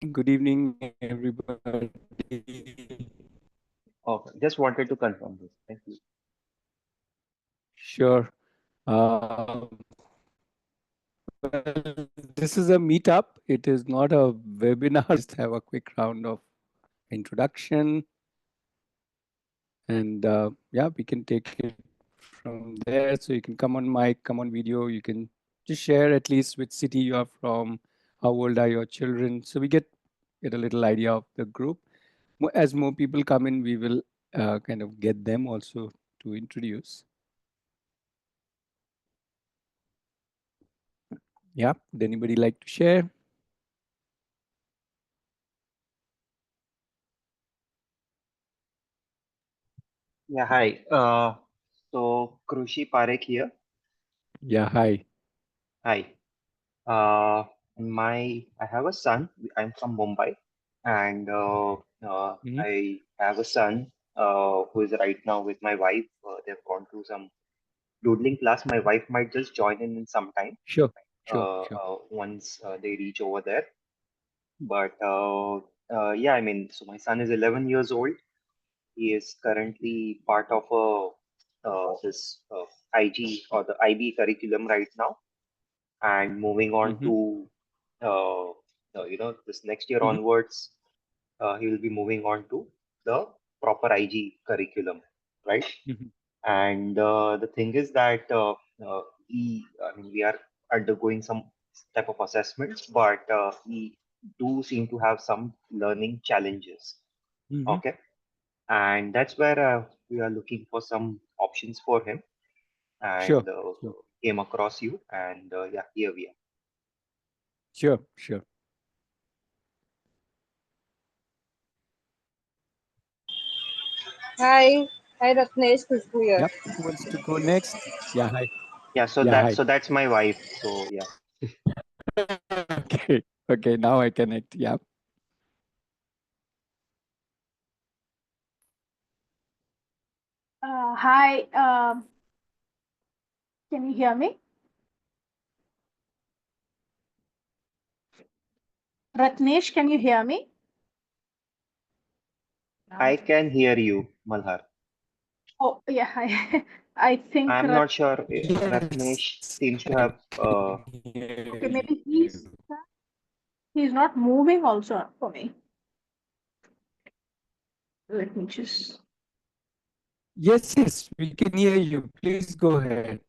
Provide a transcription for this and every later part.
Good evening, everybody. Okay, just wanted to confirm this. Thank you. Sure. Well, this is a meetup. It is not a webinar. Just have a quick round of introduction, and yeah, we can take it from there. So you can come on mic, come on video. You can just share at least which city you are from, how old are your children. So we get a little idea of the group. As more people come in, we will kind of get them also to introduce. Yeah, would anybody like to share? Yeah, hi. So Krushi Parekh here. Yeah, hi. Hi. Uh, I have a son. I'm from Mumbai, and Mhm. I have a son who is right now with my wife. They've gone through some doodling class. My wife might just join in some time Sure, sure, sure. once they reach over there. But yeah, I mean, so my son is 11 years old. He is currently part of this IG or the IB curriculum right now, and moving on Mm-hmm. to uh, this next year Mm-hmm. onwards, he will be moving on to the proper IG curriculum, right? Mm-hmm. And the thing is that I mean, we are undergoing some type of assessments, but we do seem to have some learning challenges. Mm-hmm. Okay, and that's where we are looking for some options for him, Sure, and sure, came across you, and yeah, here we are. sure, sure. Hi, hi Ratnesh, Khushbu here. Yep. Who wants to go next? Yeah, hi. Yeah, so Yeah, hi. that's my wife. So yeah, Okay, okay. Now I connect. Yeah. Hi, can you hear me? Ratnesh, can you hear me? I can hear you, Malhar. Oh, yeah, hi. I think I'm not sure. Ratnesh Yes, seems to I have. can hear okay, you. maybe he's not moving also for me. Let me just. Yes, yes, we can hear you. Please go ahead.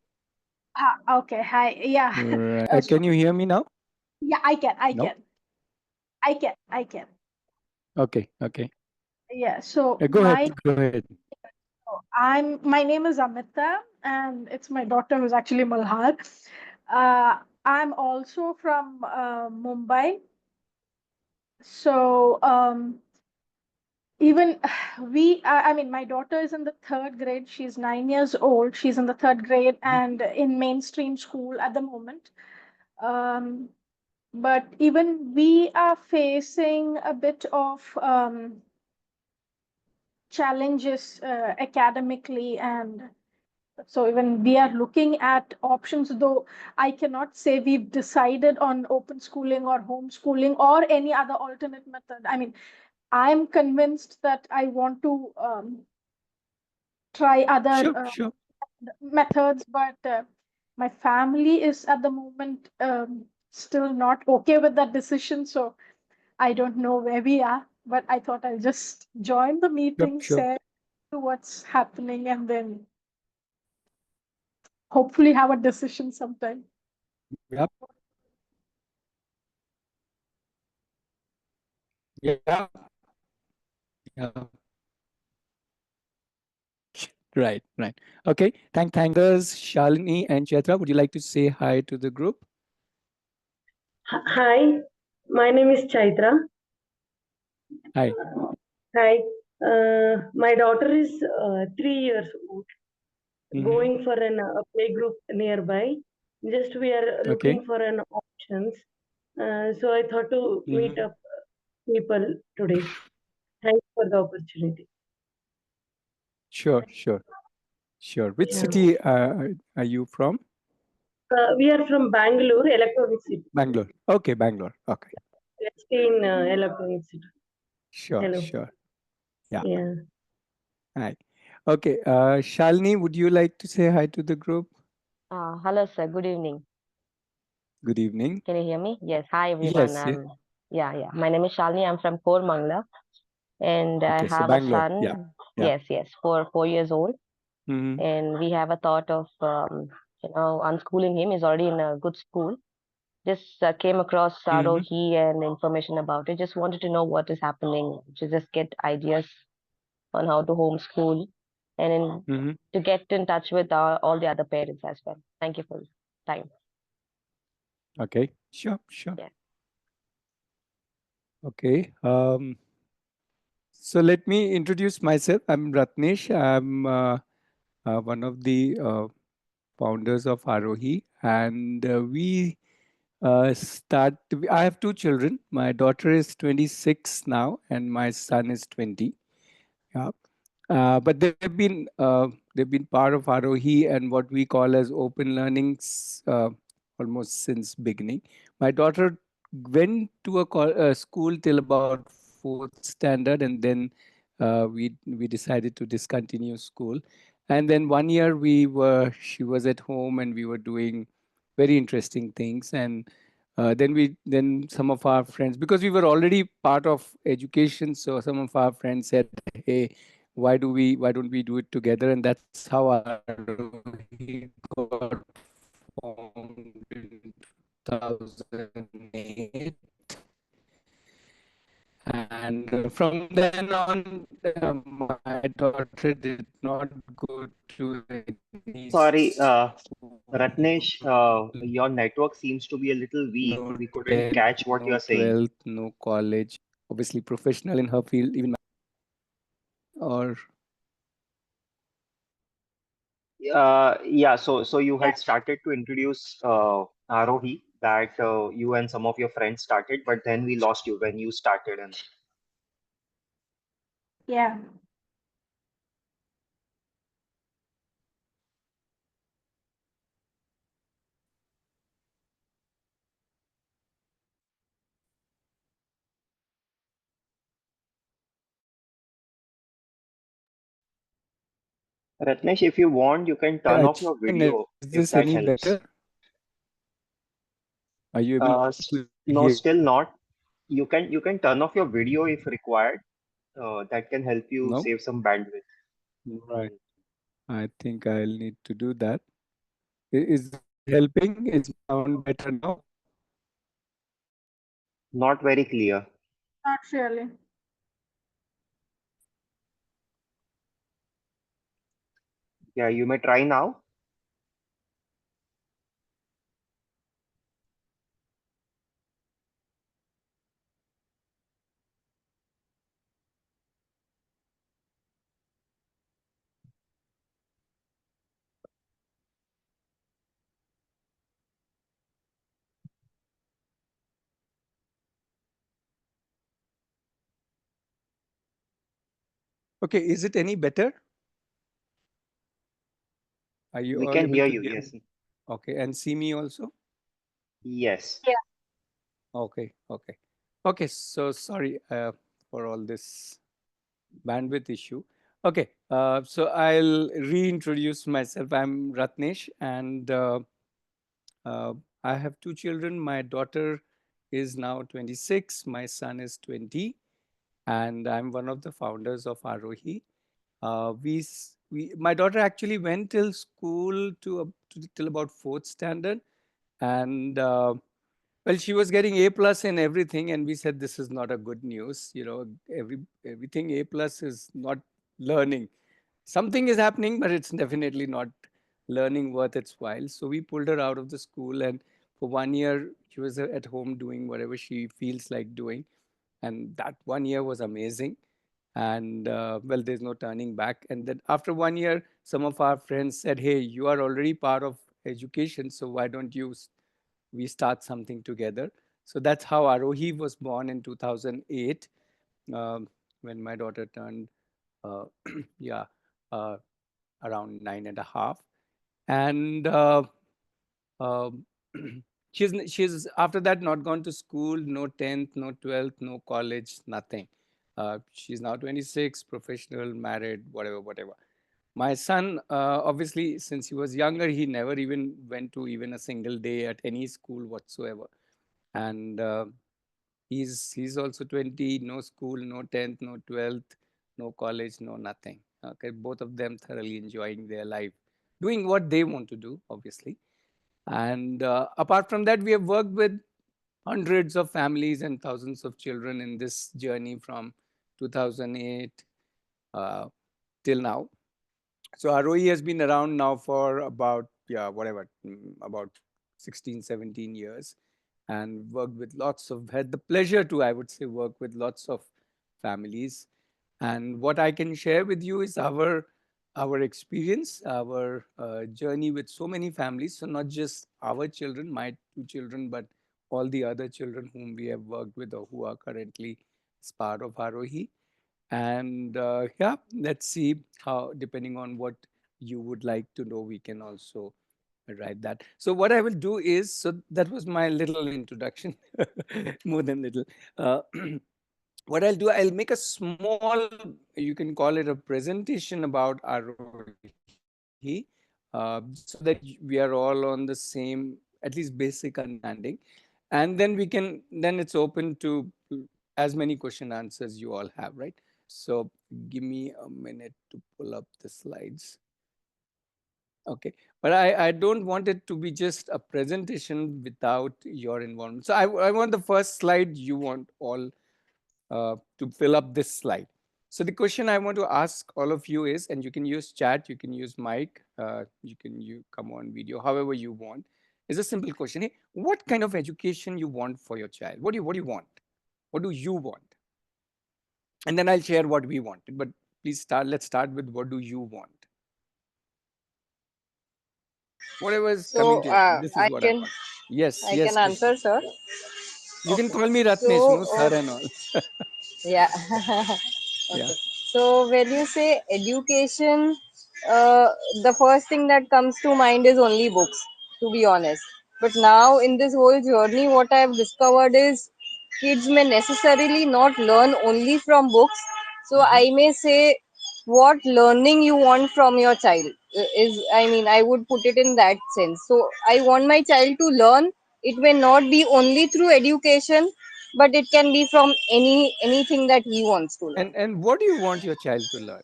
Okay, hi. Yeah. Right. So, Can you hear me now? yeah, No? I can. Okay, okay. Yeah. So Go ahead, go ahead. my name is Amita, and it's my daughter who's actually Malhar. I'm also from Mumbai. So even I mean, my daughter is in the third grade. She's 9 years old. She's in the third grade and in mainstream school at the moment. Um, but even we are facing a bit of challenges academically, and so even we are looking at options, though I cannot say we've decided on open schooling or homeschooling or any other alternate method. I mean, I'm convinced that I want to try other Sure, sure. methods, but my family is at the moment still not okay with that decision. So I don't know where we are, but I thought I'll just join the Sure, meeting, sure. share what's happening, and then hopefully have a decision sometime. Yep. Yeah. Yeah. Right, right. Okay. Thanks, Shalini and Chaitra. Would you like to say hi to the group? Hi, my name is Chaitra. Hi. Hi, my daughter is 3 years old, Mm-hmm. going for an play group nearby. Just we are Okay. looking for an options. So I thought to Mm-hmm. meet up people today. Thanks for the opportunity. Sure, sure, sure. Which Yeah. city are you from? We are from Bangalore, Electronic City. Bangalore. Okay, Bangalore. Okay. Let's stay in Electronic City. Sure, Hello. sure. Yeah. Yeah. Hi. Okay. Shalini, would you like to say hi to the group? Hello, sir. Good evening. Good evening. Can you hear me? Yes. Hi, everyone. Yes. Yes. Yeah. My name is Shalini. I'm from Kormangla, and I Okay. So have a Bangalore. Yeah. son. Yeah. Yes, 4 years old, Mm-hmm. and we have a thought of, unschooling him. He's already in a good school. Just came across Mm-hmm. Aarohi and information about it. Just wanted to know what is happening. To just get ideas on how to homeschool, and Mm-hmm. to get in touch with all the other parents as well. Thank you for your time. Okay. Sure. Sure. Yeah. Okay. So let me introduce myself. I'm Ratnesh. I'm one of the founders of Aarohi, and we start. I have two children. My daughter is 26 now, and my son is 20. Yeah. But they've been part of Aarohi and what we call as open learnings almost since beginning. My daughter went to a school till about fourth standard, and then we decided to discontinue school. And then 1 year she was at home and we were doing very interesting things. And then some of our friends, because we were already part of education, so some of our friends said, hey, why don't we do it together? And that's how Aarohi got formed in 2008. And from then on, my daughter did not go to any Sorry, school, Ratnesh, your network seems to be a little weak. no We couldn't 10th, catch what no you're saying. 12th, no college. Obviously, professional in her field, even or Yeah, so you Yeah. had started to introduce Aarohi that you and some of your friends started, but then we lost you when you started. And Yeah. Ratnesh, if you want, you can turn I off your think, video is if this that any better? helps. Are you able to No, hear? still not. You can turn off your video if required. That can help you No? save some bandwidth. Right. I think I'll need to do that. Is it helping? Is my sound better now? Not very clear. Not really. Yeah, you may try now. Okay, is it any better? Are you We all can able hear to you. hear Yes. me? Okay, and see me also? Yes. Yeah. Okay, okay. Okay, so sorry for all this bandwidth issue. Okay, so I'll reintroduce myself. I'm Ratnesh, and uh, I have two children. My daughter is now 26, my son is 20, and I'm one of the founders of Aarohi. My daughter actually went till school till about fourth standard, and well, she was getting A plus in everything, and we said this is not a good news. You know, everything A plus is not learning. Something is happening, but it's definitely not learning worth its while. So we pulled her out of the school, and for 1 year she was at home doing whatever she feels like doing, and that 1 year was amazing. And well, there's no turning back. And then after 1 year, some of our friends said, "Hey, you are already part of education, so why don't we start something together?" So that's how Aarohi was born in 2008, when my daughter turned, uh, yeah, uh, around 9.5. And um she's after that not gone to school, no 10th, no 12th, no college, nothing. She's now 26, professional, married, whatever. My son, obviously, since he was younger, he never even went to even a single day at any school whatsoever. And he's also 20, no school, no 10th, no 12th, no college, no nothing. Okay, both of them thoroughly enjoying their life, doing what they want to do, obviously. And apart from that, we have worked with hundreds of families and thousands of children in this journey from 2008 till now. So Aarohi has been around now for about, about 16, 17 years, and worked with had the pleasure to, I would say, work with lots of families. And what I can share with you is our experience, our journey with so many families. So not just our children, my two children, but all the other children whom we have worked with or who are currently as part of Aarohi. And yeah, let's see how, depending on what you would like to know, we can also write that. So what I will do is, so that was my little introduction, more than little. What I'll do, I'll make a small, you can call it a presentation about Aarohi, so that we are all on the same, at least basic understanding. And then then it's open to as many question answers you all have, right? So give me a minute to pull up the slides. Okay, but I don't want it to be just a presentation without your involvement. So I want the first slide, you want all to fill up this slide. So the question I want to ask all of you is, and you can use chat, you can use mic, you come on video, however you want. It's a simple question. Hey, what kind of education you want for your child? What do you want? What do you want? And then I'll share what we wanted. But please start. Let's start with what do you want? Whatever is coming So to your mind. This is I what I can want. Yes, I yes, can Krishna. answer, sir. You can Okay. call me Ratnesh, So no sir and all. yeah. Yeah. Okay. So when you say education, the first thing that comes to mind is only books, to be honest. But now in this whole journey, what I have discovered is kids may necessarily not learn only from books. So I may say what learning you want from your child is, I mean, I would put it in that sense. So I want my child to learn. It may not be only through education, but it can be from anything that he wants to learn. And what do you want your child to learn?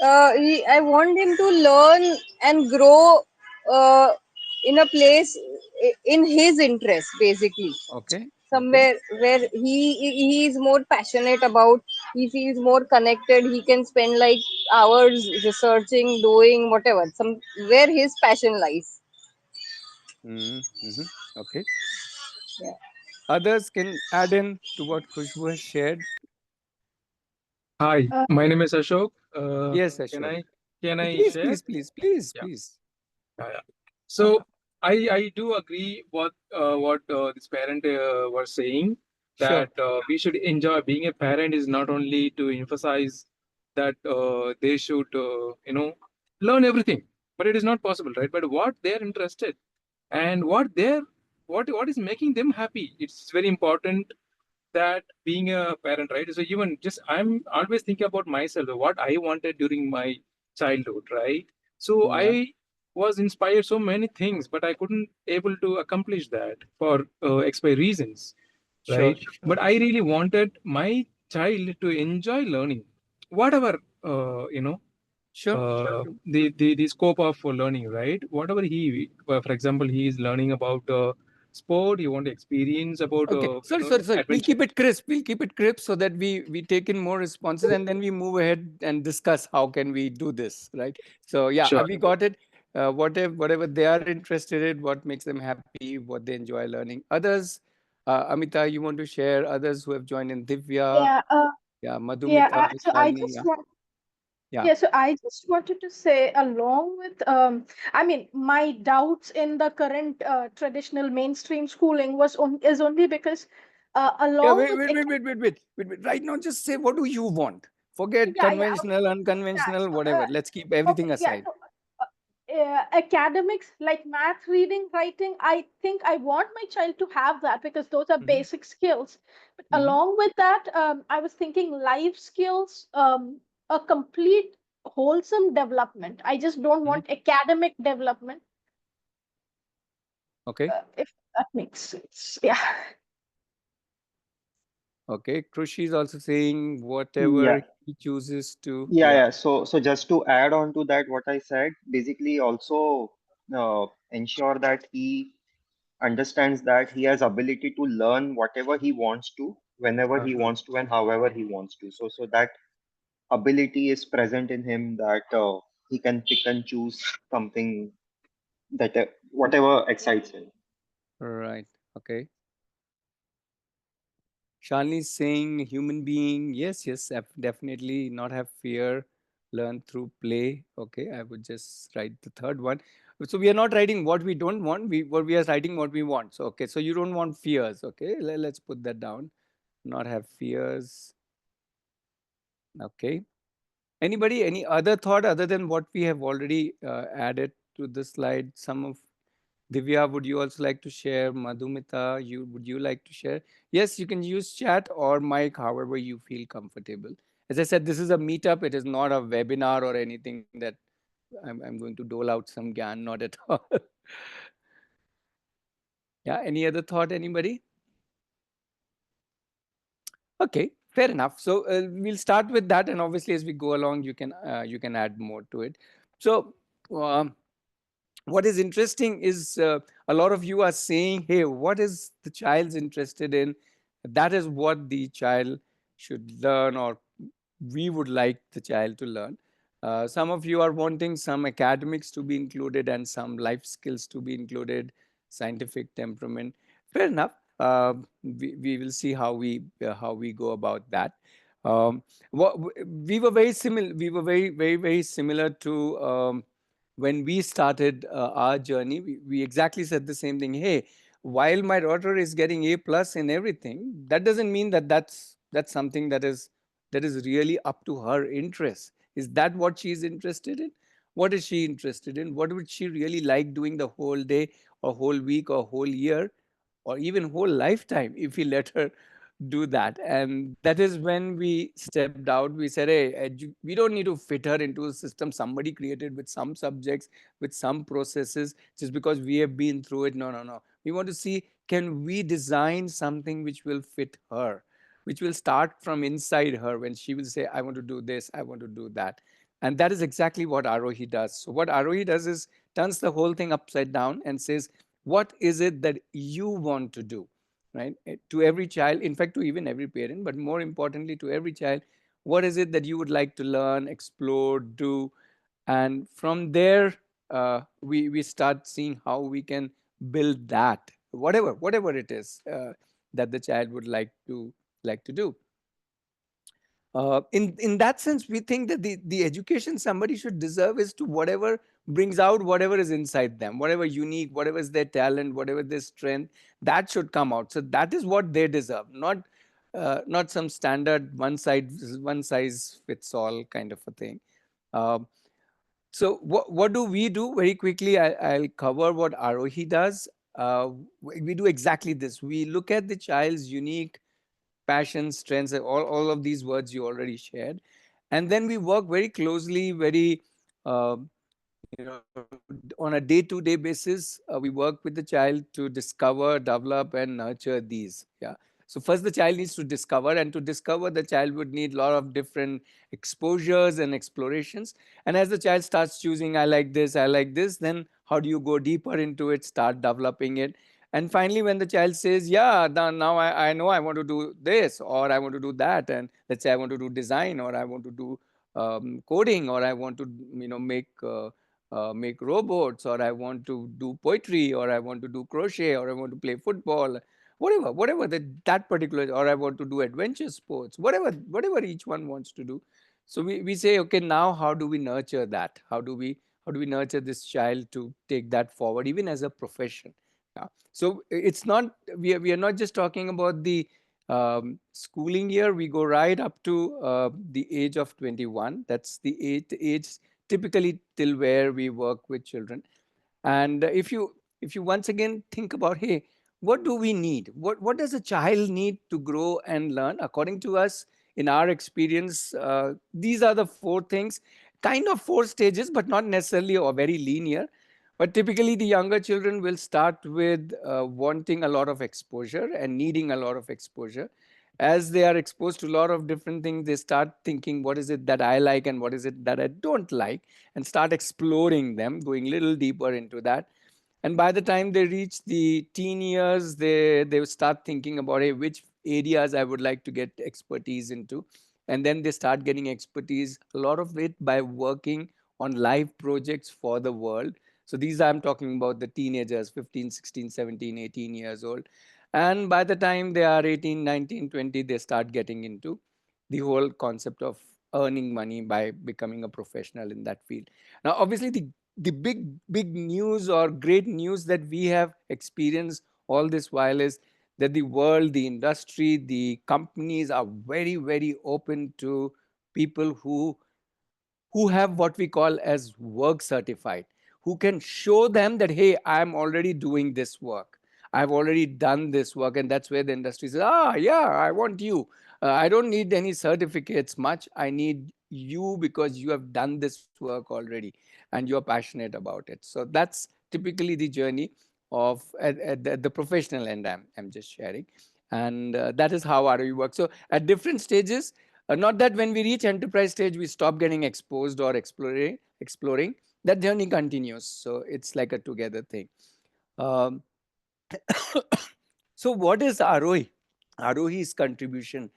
I want him to learn and grow uh, in a place in his interest, basically. Okay. Okay. Somewhere where he is more passionate about, he feels more connected. He can spend like hours researching, doing whatever. Some where his passion lies. Mm-hmm. Okay. Yeah. Others can add in to what Khushbu has shared. Hi, Uh, my name is Ashok. Yes, Can Ashok. I Please, share? please, please, please, Yeah, please. yeah. So I do agree what this parent was saying, Sure. that we should enjoy being a parent is not only to emphasize that they should learn everything, but it is not possible, right? But what they're interested and what is making them happy, it's very important, that being a parent, right? So even just I'm always thinking about myself, what I wanted during my childhood, right? So Yeah. I was inspired so many things, but I couldn't able to accomplish that for XY reasons, Sure. right? Sure. But I really wanted my child to enjoy learning, whatever Sure. the scope of learning, right? Whatever for example, he is learning about sport, he want to experience about Okay. Sorry. We'll adventure. keep it crisp. We'll keep it crisp so that we take in more responses and then we move ahead and discuss how can we do this, right? So yeah, Sure. we got it. Whatever they are interested in, what makes them happy, what they enjoy learning. Others, Amita, you want to share? Others who have joined in, Divya, yeah, yeah, yeah. Madhumita, So I Shalini, just yeah, want yeah, Yeah, so I just wanted to say, along with, I mean, my doubts in the current traditional mainstream schooling is only because, yeah. along with, Wait. Right now, just say what do you want? Forget yeah, yeah, okay, conventional, yeah, unconventional, so, whatever. Let's keep okay, everything yeah, aside. so academics like math, reading, writing, I think I want my child to have that because those are basic skills. But along with that, I was thinking life skills, a complete wholesome development. I just don't want academic development. Okay. If that makes sense. Yeah. Okay. Krushi is also saying Yeah, whatever he chooses to. yeah, Yeah. yeah. So just to add on to that, what I said, basically also ensure that he understands that he has ability to learn whatever he wants to, whenever he wants to, and however he wants to. So that ability is present in him, that he can pick and choose something that whatever excites him. Right. Okay. Shalini is saying human being. Yes, yes, definitely not have fear, learn through play. Okay, I would just write the third one. So we are not writing what we don't want. We are writing what we want. So okay, so you don't want fears. Okay, let's put that down. Not have fears. Okay. Anybody, any other thought other than what we have already added to the slide? Some of Divya, would you also like to share? Madhumita, would you like to share? Yes, you can use chat or mic, however you feel comfortable. As I said, this is a meetup. It is not a webinar or anything that I'm going to dole out some gyan, not at all. Yeah, any other thought, anybody? Okay, fair enough. So we'll start with that, and obviously as we go along, you can add more to it. So um, what is interesting is a lot of you are saying, hey, what is the child's interested in? That is what the child should learn, or we would like the child to learn. Some of you are wanting some academics to be included and some life skills to be included, scientific temperament. Fair enough. We will see how we go about that. What we were very similar. We were very similar to when we started our journey. We exactly said the same thing. Hey, while my daughter is getting A plus in everything, that doesn't mean that that's something that is really up to her interest. Is that what she's interested in? What is she interested in? What would she really like doing the whole day or whole week or whole year or even whole lifetime if we let her do that? And that is when we stepped out. We said, hey, we don't need to fit her into a system somebody created with some subjects, with some processes, just because we have been through it. No, no, no. We want to see, can we design something which will fit her, which will start from inside her when she will say, I want to do this, I want to do that. And that is exactly what Aarohi does. So what Aarohi does is turns the whole thing upside down and says, what is it that you want to do? Right? To every child, in fact, to even every parent, but more importantly, to every child, what is it that you would like to learn, explore, do? And from there, we start seeing how we can build that, whatever it is that the child would like to do. In that sense, we think that the education somebody should deserve is to whatever brings out whatever is inside them, whatever unique, whatever is their talent, whatever their strength, that should come out. So that is what they deserve, not some standard one size fits all kind of a thing. Um, so what do we do? Very quickly, I'll cover what Aarohi does. We do exactly this. We look at the child's unique passion, strengths, all of these words you already shared. And then we work very closely, very, you know, on a day-to-day basis, we work with the child to discover, develop, and nurture these. Yeah. So first the child needs to discover, and to discover the child would need a lot of different exposures and explorations. And as the child starts choosing, I like this, then how do you go deeper into it, start developing it? And finally, when the child says, yeah, now I know I want to do this, or I want to do that, and let's say I want to do design, or I want to do coding, or I want to, make robots, or I want to do poetry, or I want to do crochet, or I want to play football, whatever that particular, or I want to do adventure sports, whatever each one wants to do. So we say, okay, now how do we nurture that? How do we nurture this child to take that forward, even as a profession? Yeah. So it's not, we are not just talking about the schooling year. We go right up to the age of 21. That's the age typically till where we work with children. And if you once again think about, hey, what do we need, what does a child need to grow and learn? According to us, in our experience, these are the four things, kind of four stages, but not necessarily or very linear. But typically the younger children will start with wanting a lot of exposure and needing a lot of exposure. As they are exposed to a lot of different things, they start thinking, what is it that I like and what is it that I don't like, and start exploring them, going a little deeper into that. And by the time they reach the teen years, they start thinking about, hey, which areas I would like to get expertise into. And then they start getting expertise, a lot of it by working on live projects for the world. So these I'm talking about the teenagers, 15, 16, 17, 18 years old. And by the time they are 18, 19, 20, they start getting into the whole concept of earning money by becoming a professional in that field. Now, obviously, the big news or great news that we have experienced all this while is that the world, the industry, the companies are very open to people who have what we call as work certified, who can show them that, hey, I'm already doing this work, I've already done this work. And that's where the industry says, yeah, I want you. I don't need any certificates much, I need you because you have done this work already and you're passionate about it. So that's typically the journey of at the professional end, I'm just sharing. And that is how ROE works. So at different stages, not that when we reach enterprise stage, we stop getting exposed or exploring. That journey continues. So it's like a together thing. Um, so what is Aarohi? Aarohi's contribution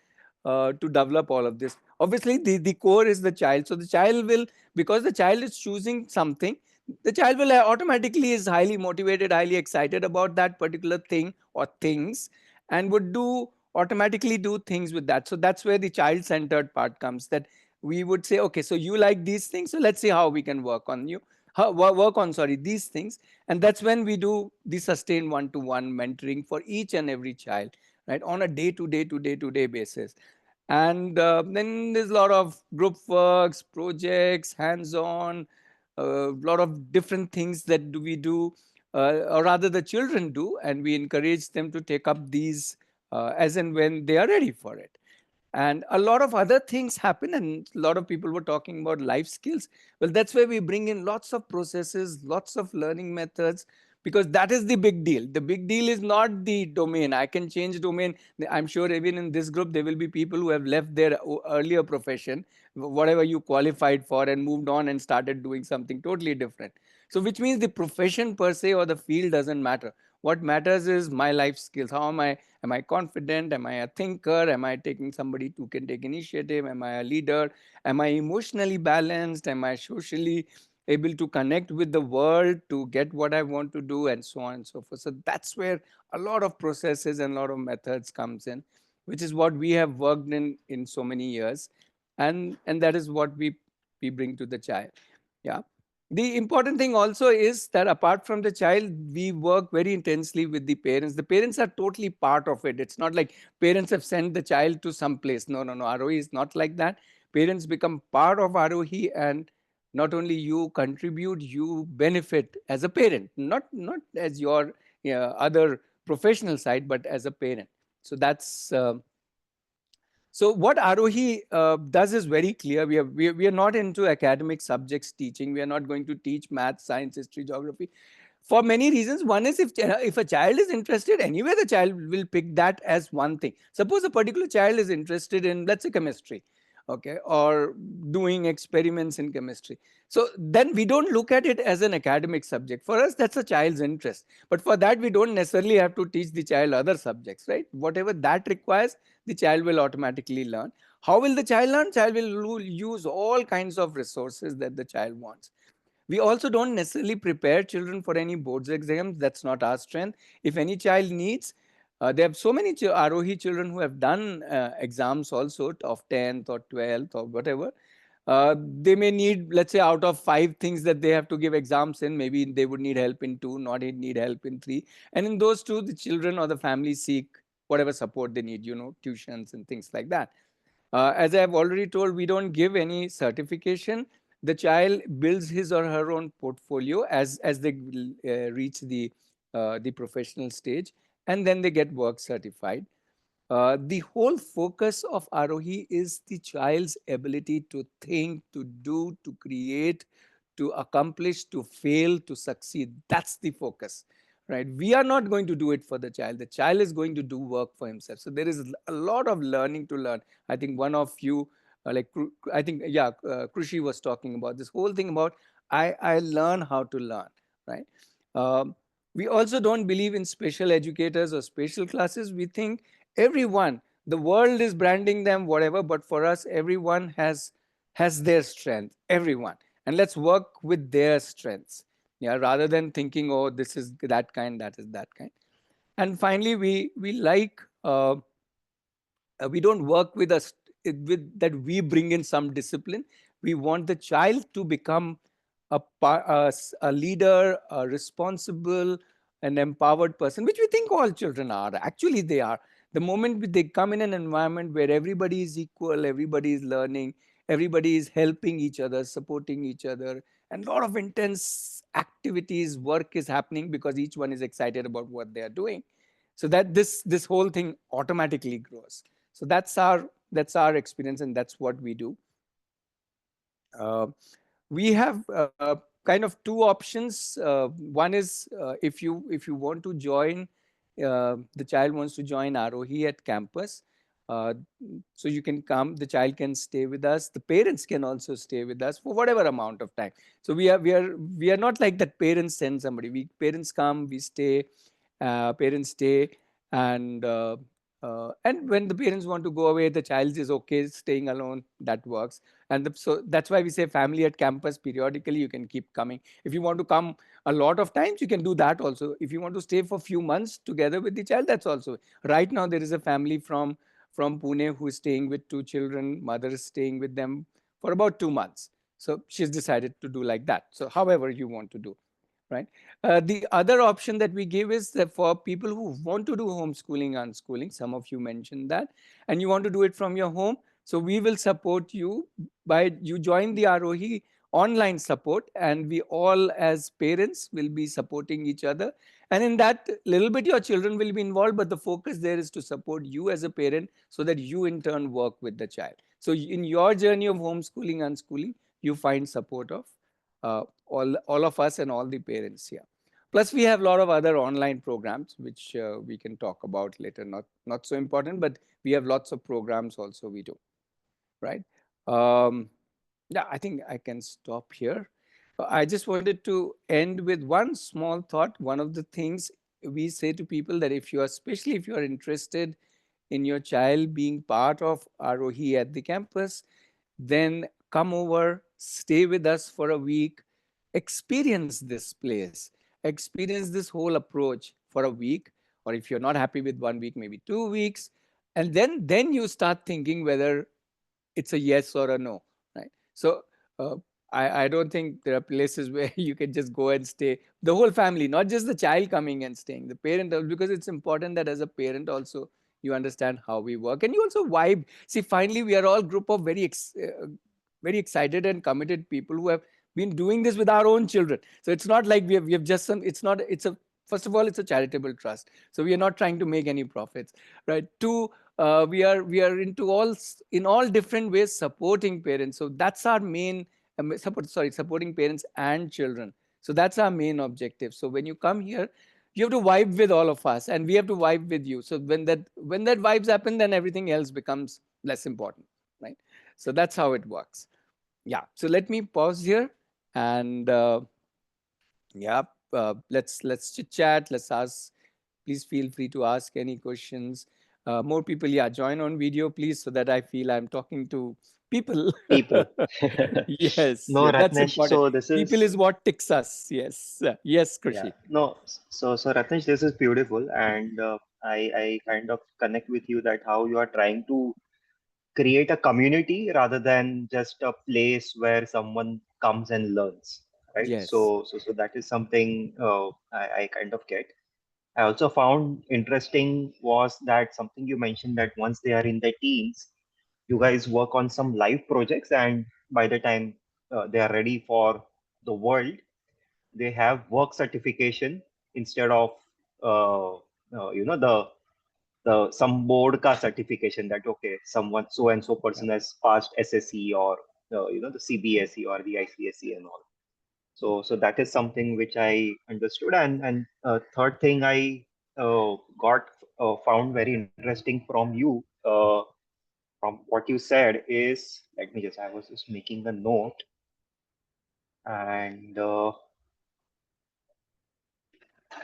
to develop all of this. Obviously, the core is the child. So the child will, because the child is choosing something, the child will automatically is highly motivated, highly excited about that particular thing or things, and would do automatically do things with that. So that's where the child-centered part comes. That we would say, okay, so you like these things, so let's see how we can work on you, work on these things. And that's when we do the sustained one-to-one mentoring for each and every child, right, on a day-to-day basis. And then there's a lot of group works, projects, hands-on, a lot of different things that we do, or rather the children do, and we encourage them to take up these as and when they are ready for it. And a lot of other things happen, and a lot of people were talking about life skills. Well, that's where we bring in lots of processes, lots of learning methods, because that is the big deal. The big deal is not the domain. I can change domain. I'm sure even in this group there will be people who have left their earlier profession, whatever you qualified for, and moved on and started doing something totally different. So which means the profession per se or the field doesn't matter. What matters is my life skills. How am I confident? Am I a thinker? Am I taking somebody who can take initiative? Am I a leader? Am I emotionally balanced? Am I socially able to connect with the world to get what I want to do, and so on and so forth? So that's where a lot of processes and a lot of methods comes in, which is what we have worked in so many years. And that is what we bring to the child. Yeah. The important thing also is that apart from the child, we work very intensely with the parents. The parents are totally part of it. It's not like parents have sent the child to some place. No. Aarohi is not like that. Parents become part of Aarohi, and not only you contribute, you benefit as a parent, not as your other professional side, but as a parent. So that's so what Aarohi does is very clear. We are not into academic subjects teaching. We are not going to teach math, science, history, geography, for many reasons. One is, if a child is interested, anyway, the child will pick that as one thing. Suppose a particular child is interested in, let's say, chemistry, okay, or doing experiments in chemistry. So then we don't look at it as an academic subject. For us, that's a child's interest. But for that, we don't necessarily have to teach the child other subjects, right? Whatever that requires, the child will automatically learn. How will the child learn? Child will use all kinds of resources that the child wants. We also don't necessarily prepare children for any boards exams. That's not our strength. If any child needs, there have so many Aarohi children who have done exams also of 10th or 12th or whatever. They may need, let's say, out of 5 things that they have to give exams in, maybe they would need help in 2, not need help in 3. And in those 2, the children or the family seek whatever support they need, tuitions and things like that. As I have already told, we don't give any certification. the child builds his or her own portfolio as they reach the professional stage, and then they get work certified. The whole focus of Aarohi is the child's ability to think, to do, to create, to accomplish, to fail, to succeed. That's the focus, right? We are not going to do it for the child. The child is going to do work for himself. So there is a lot of learning to learn. I think one of you, I think, yeah, Krushi was talking about this whole thing about I learn how to learn, right? Um, we also don't believe in special educators or special classes. We think everyone, the world is branding them whatever, but for us everyone has their strength, everyone, and let's work with their strengths, yeah, rather than thinking, oh, this is that kind, that is that kind. And finally, we like we don't work with us with that we bring in some discipline. We want the child to become a leader, a responsible and empowered person, which we think all children are. Actually they are. The moment they come in an environment where everybody is equal, everybody is learning, everybody is helping each other, supporting each other, and a lot of intense activities, work is happening because each one is excited about what they are doing, so that this whole thing automatically grows. So that's our experience, and that's what we do. uh, we have kind of two options. One is, if you want to join, the child wants to join Aarohi at campus, uh, so you can come, the child can stay with us, the parents can also stay with us for whatever amount of time. So we are not like that parents send somebody. We parents come, we stay, parents stay, and and when the parents want to go away, the child is okay staying alone, that works. And so that's why we say family at campus. Periodically you can keep coming. If you want to come a lot of times, you can do that also. If you want to stay for a few months together with the child, that's also. Right now there is a family from Pune who is staying with two children. Mother is staying with them for about 2 months. So she's decided to do like that. So however you want to do, right? The other option that we give is that for people who want to do homeschooling, unschooling, some of you mentioned that, and you want to do it from your home, so we will support you by you join the Aarohi online support, and we all as parents will be supporting each other. And in that little bit, your children will be involved, but the focus there is to support you as a parent so that you in turn work with the child. So in your journey of homeschooling, unschooling, you find support of all of us and all the parents here. Plus, we have a lot of other online programs which we can talk about later. Not so important, but we have lots of programs also we do, right? Yeah, I think I can stop here. I just wanted to end with one small thought. One of the things we say to people that if you are, especially if you are interested in your child being part of Aarohi at the campus, then come over, stay with us for a week, experience this place, experience this whole approach for a week, or if you're not happy with 1 week, maybe 2 weeks, and then you start thinking whether it's a yes or a no, right? So uh, I don't think there are places where you can just go and stay. The whole family, not just the child coming and staying, the parent, because it's important that as a parent also you understand how we work and you also vibe. See, finally, we are all group of very excited and committed people who have been doing this with our own children. So it's not like we have just some. It's not. It's a first of all, it's a charitable trust. So we are not trying to make any profits, right? Two, we are into in all different ways supporting parents. So that's our main supporting parents and children. So that's our main objective. So when you come here, you have to vibe with all of us and we have to vibe with you. So when that vibes happen, then everything else becomes less important, right? So that's how it works. Yeah, so let me pause here and yeah, let's chit chat, let's ask. Please feel free to ask any questions. More people, yeah, join on video, please, so that I feel I'm talking to people. People. Yes, No, yeah, that's Ratnesh. important. So this People is is what ticks us. Yes, yes, yeah. Krishi. No. So Ratnesh, this is beautiful, and I kind of connect with you that how you are trying to create a community rather than just a place where someone comes and learns, right? Yes, So that is something I kind of get. I also found interesting was that something you mentioned that once they are in their teens, you guys work on some live projects, and by the time they are ready for the world, they have work certification instead of uh, the some board ka certification that okay, someone so and so person has passed SSE or the CBSE or the ICSE and all. So that is something which I understood. And third thing I got found very interesting from you, from what you said is, let me just, I was just making a note. And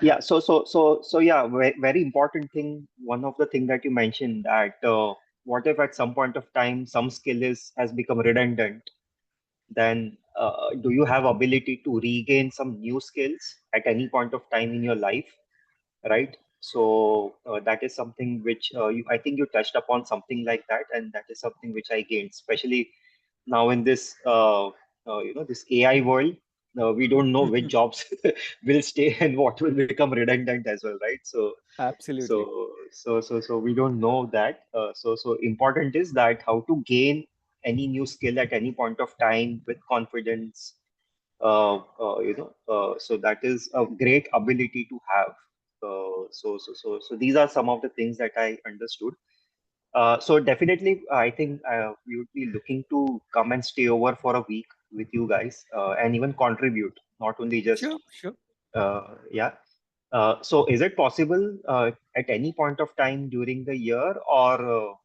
yeah, so yeah, very important thing. One of the thing that you mentioned, that what if at some point of time some skill is has become redundant, then do you have ability to regain some new skills at any point of time in your life, right? So that is something which I think you touched upon something like that, and that is something which I gained, especially now in this this AI world. We don't know which jobs will stay and what will become redundant as well, right? Absolutely. So we don't know that. So important is that how to gain any new skill at any point of time with confidence. So that is a great ability to have. So these are some of the things that I understood. So definitely, I think we would be looking to come and stay over for a week with you guys, and even contribute, not only just Sure, sure. yeah. So is it possible at any point of time during the year, or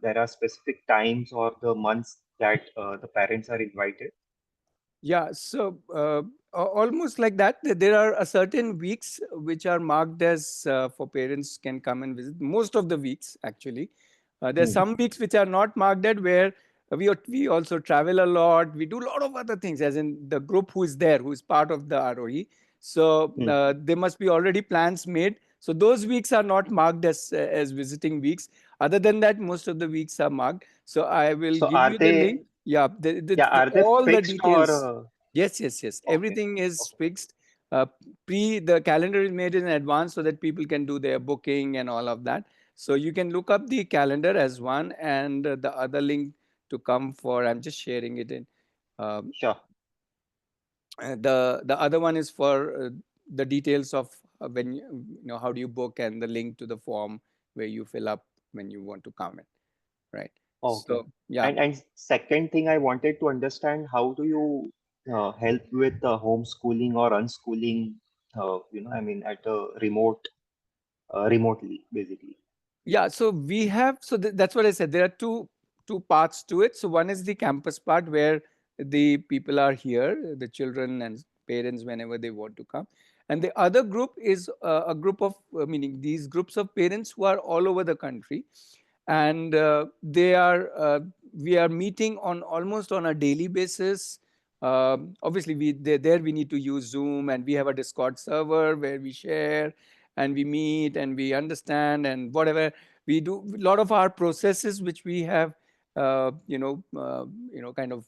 there are specific times or the months that the parents are invited? Yeah, so almost like that. There are a certain weeks which are marked as for parents can come and visit. Most of the weeks, actually, there are Hmm. some weeks which are not marked at, where we also travel a lot. We do a lot of other things, as in the group who is there, who is part of the Aarohi. So Hmm. there must be already plans made. So those weeks are not marked as visiting weeks. Other than that, most of the weeks are marked. So I will So give are you the link. they, Yeah, yeah, are they all the fixed or details. Yes, yes, yes. okay, Everything is okay, fixed. Uh, the calendar is made in advance so that people can do their booking and all of that. So you can look up the calendar as one, and the other link to come for. I'm just sharing it in. Um, sure. the other one is for the details of when how do you book, and the link to the form where you fill up when you want to come in. Right. Okay. So yeah. And second thing I wanted to understand, how do you help with homeschooling or unschooling, I mean, at a remotely, basically. Yeah, so we have, so that's what I said. There are two parts to it. So one is the campus part, where the people are here, the children and parents, whenever they want to come. And the other group is a group of, meaning these groups of parents who are all over the country, and we are meeting on almost on a daily basis. Obviously, there we need to use Zoom, and we have a Discord server where we share and we meet and we understand, and whatever we do, a lot of our processes which we have kind of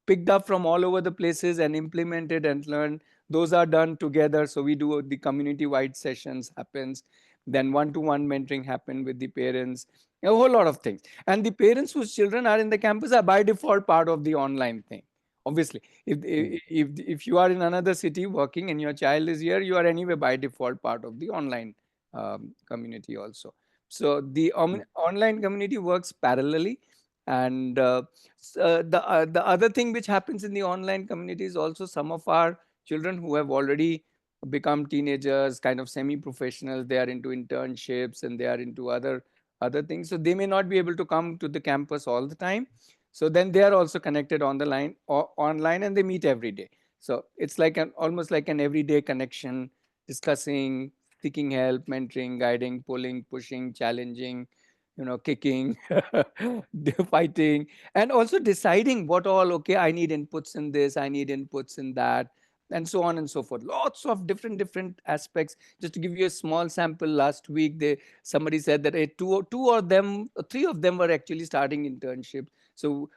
picked up from all over the places and implemented and learned, those are done together. So we do the community wide sessions happens, then one to one mentoring happen with the parents, a whole lot of things. And the parents whose children are in the campus are by default part of the online thing. Obviously, Hmm. if you are in another city working and your child is here, you are anyway by default part of the online community also. So the Hmm. online community works parallelly. And the other thing which happens in the online community is also some of our children who have already become teenagers, kind of semi-professionals, they are into internships and they are into other things. So they may not be able to come to the campus all the time. So then they are also connected on the line or online, and they meet every day. So it's like an almost like an everyday connection, discussing, seeking help, mentoring, guiding, pulling, pushing, challenging, kicking, fighting, and also deciding what all, okay, I need inputs in this, I need inputs in that, and so on and so forth. Lots of different aspects. Just to give you a small sample, last week somebody said that two of them, three of them were actually starting internships. So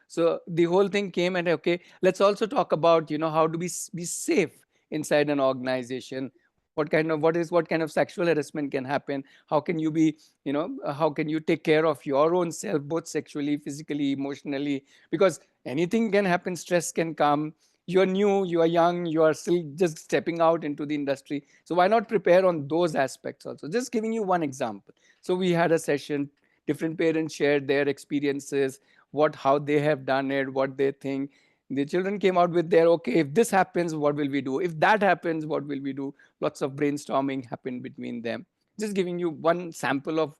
the whole thing came, and okay, let's also talk about how to be safe inside an organization. What kind of sexual harassment can happen? How can you be, how can you take care of your own self, both sexually, physically, emotionally? Because anything can happen, stress can come, you're new, you are young, you are still just stepping out into the industry. So why not prepare on those aspects also? Just giving you one example. So we had a session, different parents shared their experiences, how they have done it, what they think. The children came out with their, okay, if this happens, what will we do? If that happens, what will we do? Lots of brainstorming happened between them. Just giving you one sample of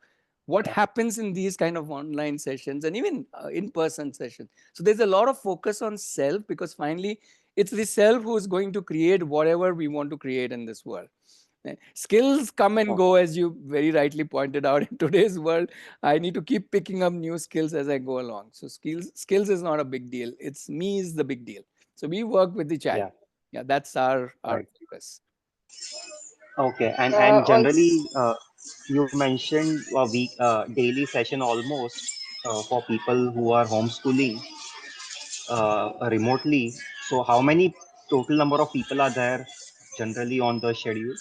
what happens in these kind of online sessions and even in-person sessions. So there's a lot of focus on self, because finally it's the self who is going to create whatever we want to create in this world. Skills come and Okay. go, as you very rightly pointed out. In today's world, I need to keep picking up new skills as I go along. So skills is not a big deal. It's me is the big deal. So we work with the child. Yeah. Yeah, that's our Right. focus. Okay. And Also, generally, you mentioned a week daily session almost for people who are homeschooling remotely. So how many total number of people are there generally on the schedule?